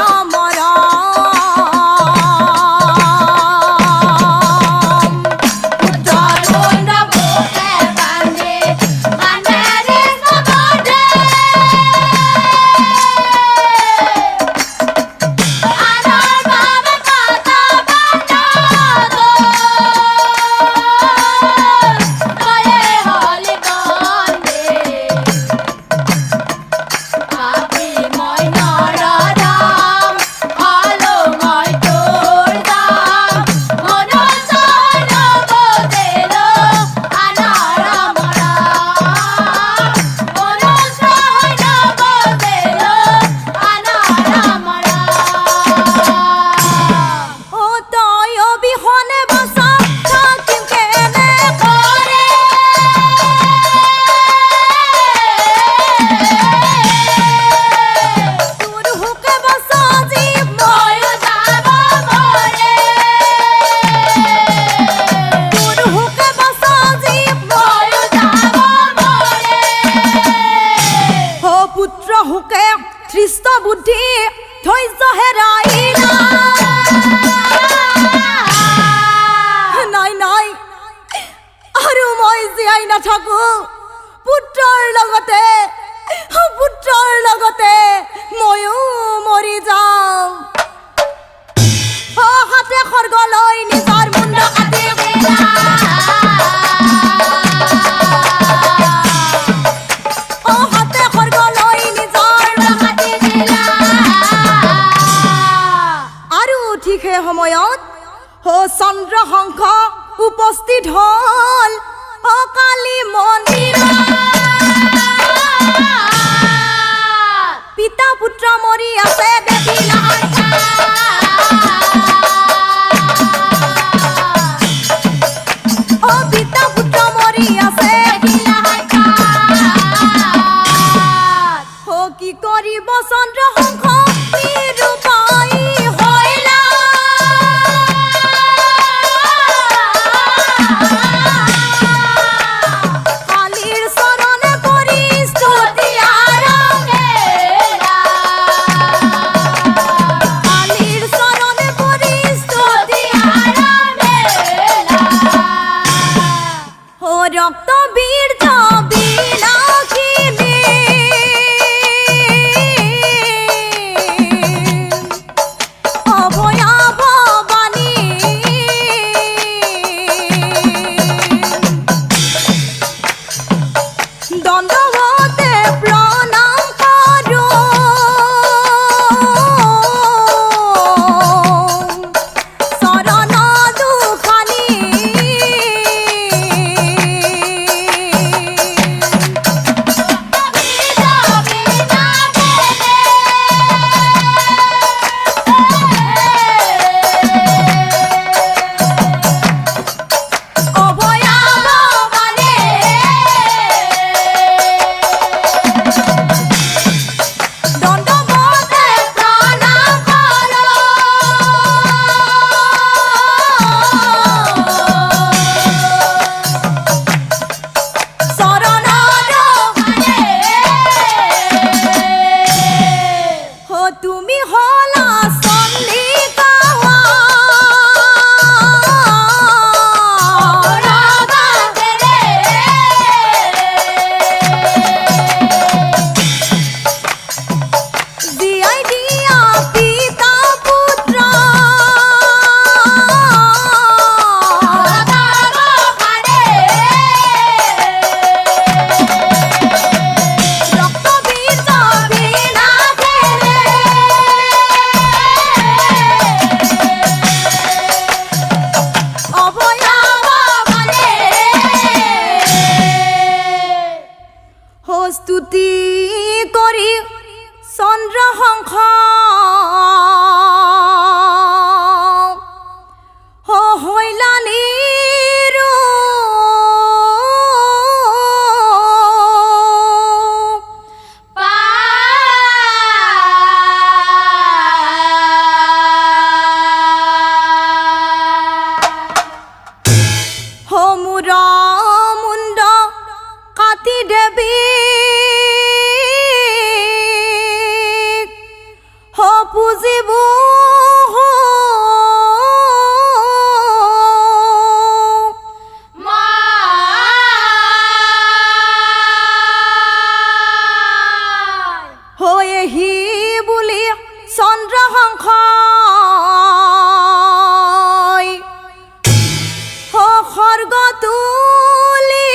সৃষ্ট বুদ্ধি ধৈৰ্য হেৰাইলা নাই নাই আৰু মই জীয়াই নাথাকো পুত্ৰৰ লগতে ময়ো মৰি যাম হাতে খৰ্গ লৈ নিজৰ মুণ্ড কাটি হাতে খৰ্গ লৈ নিজৰ আৰু ঠিক সেই সময়ত চন্দ্ৰশংখ উপস্থিত হল অকালী মন্দিৰত পিতা পুত্ৰ মৰি আছে দেৱী লাহৰ ও পিতা পুত্ৰ মৰি আছে দেৱী লাহৰ ও কি কৰিব চন্দ্ৰশংখ নিৰূপায়ী হৈলা কালীৰ চৰণে পৰি স্তুতি আৰম্ভেলা কালীৰ চৰণে পৰি স্তুতি আৰম্ভেলা ও ৰক্ত বীৰ্য বিনাশিনী অভয়া ভৱানী দণ্ডৱতে প্ৰণাম কৰোঁ চৰণ দুখানি অভয়া ভৱানী দণ্ডৱতে প্ৰণাম কৰোঁ চৰণ দুখানি ও তুমি হলা চন্দিকা জীয়াই দিয়া পিতা পুত্ৰ ৰক্তবীৰ্য বিনাশিনী অভয়া ভৱানী ও স্তুতি কৰি চন্দ্ৰশংখ ও হৈলা হো মূৰ মুণ্ড কাটি দেৱী হো পুজিব হো এহি বুলি চন্দ্ৰশংখ হো খৰ্গ তুলি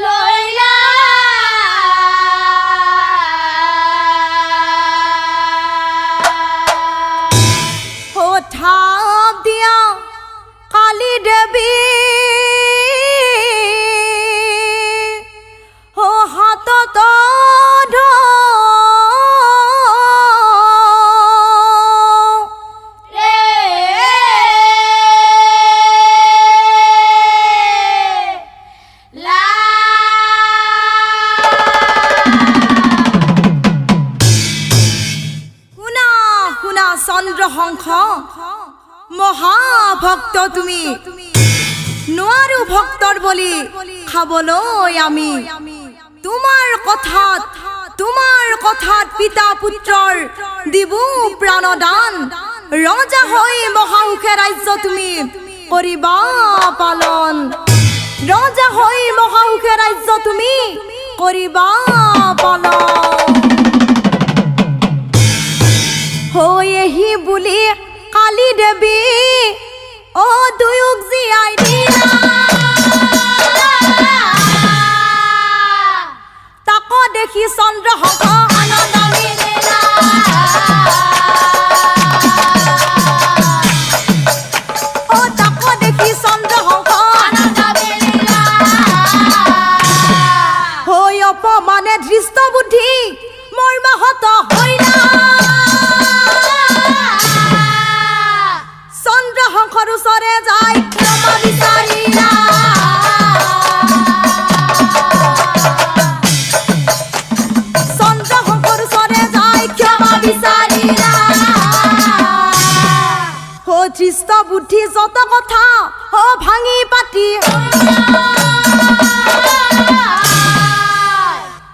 লৈলা ও থাপ দিয়া কালী দেৱী ও হাতত শুনা শুনা চন্দ্ৰশংখ মহাভক্ত তুমি নোৱাৰো ভক্তৰ বলি খাবলৈ আমি তোমাৰ কথাত পিতা পুত্ৰৰ দিবু প্ৰাণদান ৰজা হৈ মহাসুখে ৰাজ্য তুমি কৰিবা পালন ৰজা হৈ মহাসুখে ৰাজ্য তুমি কৰিবা পালন হৈ এহি বুলি কালী দেৱী ও দুয়োক জীয়াই দিয়া তাক দেখি চন্দ্ৰশংখ আনন্দ মিলিলা দেখি চন্দ্ৰহংস হৈ অপমানে ধৃষ্ট বুদ্ধি মোৰ মাহত হৈলা চন্দ্ৰহংসৰ ওচৰে যায় ক্ষমা বিচাৰিলা চন্দ্ৰহংসৰ ওচৰে যায় ক্ষমা বিচাৰিলা ও ধৃষ্ট বুদ্ধি যত কথা ও ভাঙি পাতি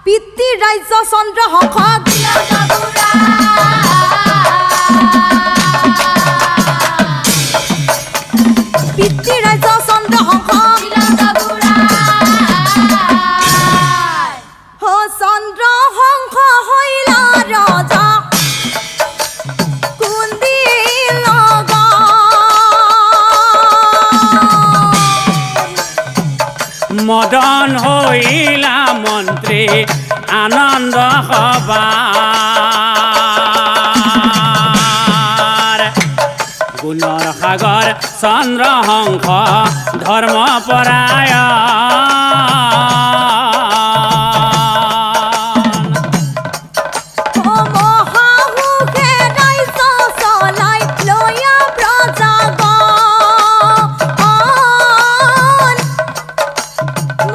পিতৃ ৰাজ্য চন্দ্ৰহংসক পিতৃ ৰাজ্য চন্দ্ৰহংসক ও চন্দ্ৰহংস হৈলা ৰজা কুন্দি লগা মদন হইলা মন্ত্ৰী আনন্দ সবাৰ গুণৰ সাগৰ চন্দ্ৰহংস ধৰ্মপৰায়ণ ও মহাহুকে ৰাজ্য চলাই লয়া প্ৰজাগণ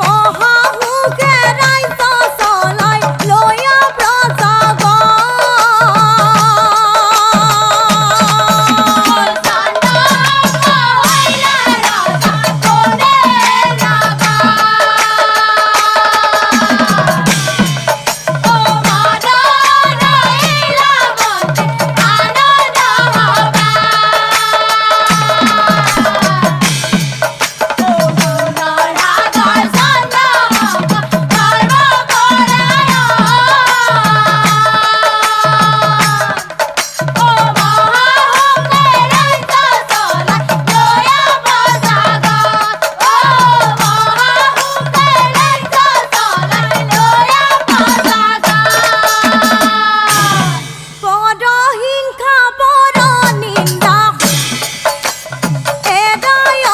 মহাহুকে ৰাজ্য চলাই লয়া পৰহিংসা বৰ নিন্দা এদায়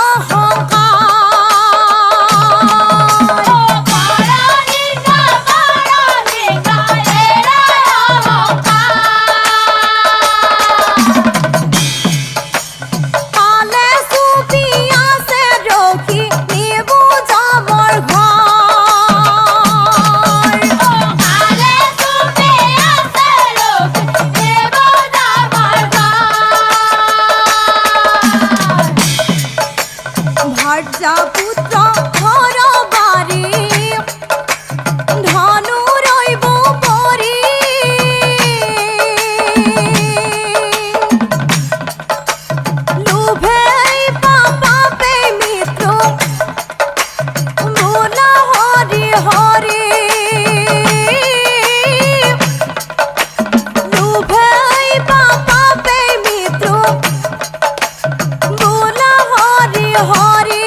পালে চুপি আছে ৰখি নিবু যাবৰ ভাৰ্যা পুত্ৰ ঘৰ বাৰী ধনু ৰৈব পৰি লোভেই পাপে মৃত্যু বোলা হৰি হৰি লোভেই পাপে মৃত্যু বোলা হৰি হৰি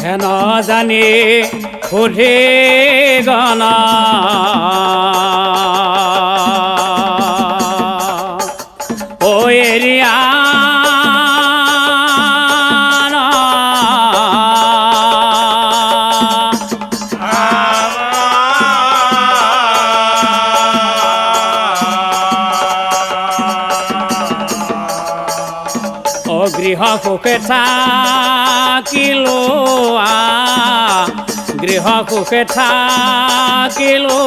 হেন জানি সুধি গনা ও এৰিয়া গৃহ সুখে থাকিলো গৃহ সুখে থাকিলো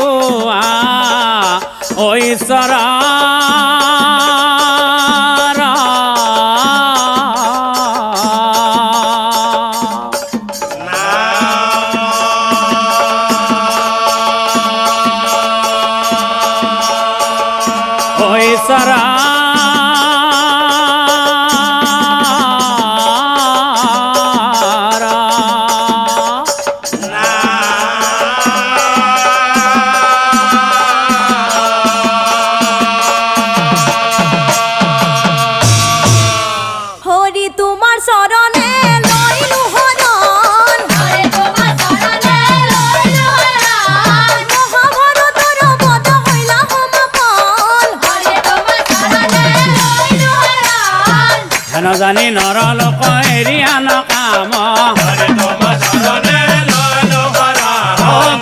ঐশ্বৰ ঐশ্বৰ জানি নৰ লোক এৰিয়া নকাম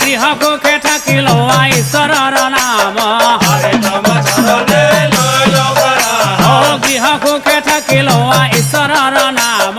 গৃহ সুখে থাকিল ঈশ্বৰৰ নাম গৃহ সুখে থাকিল ঈশ্বৰৰ নাম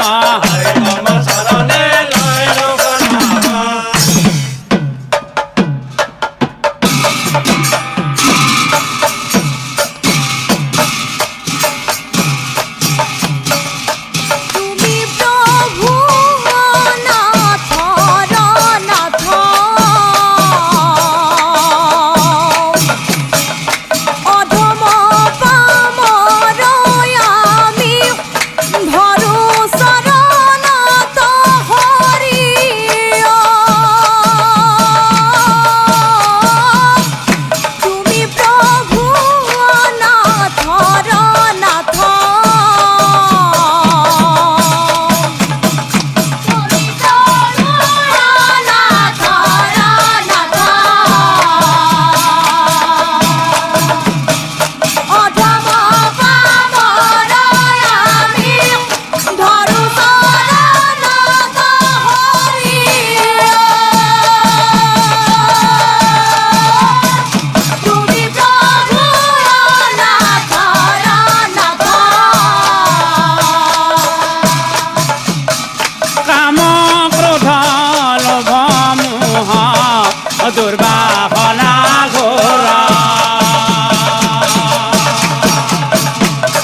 দুর্বাসনা ঘোর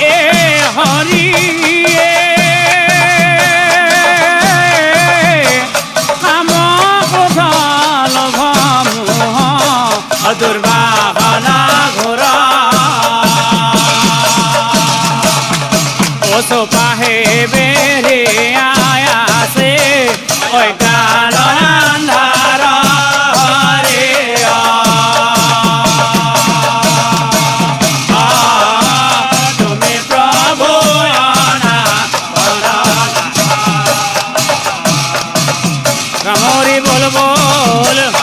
এ হরি কাম ক্রোধ লোভ মোহ দুর্বাসনা ঘোর ও সোপাহে বেরে আয়াসে ওই কাল আন্ধার বল বল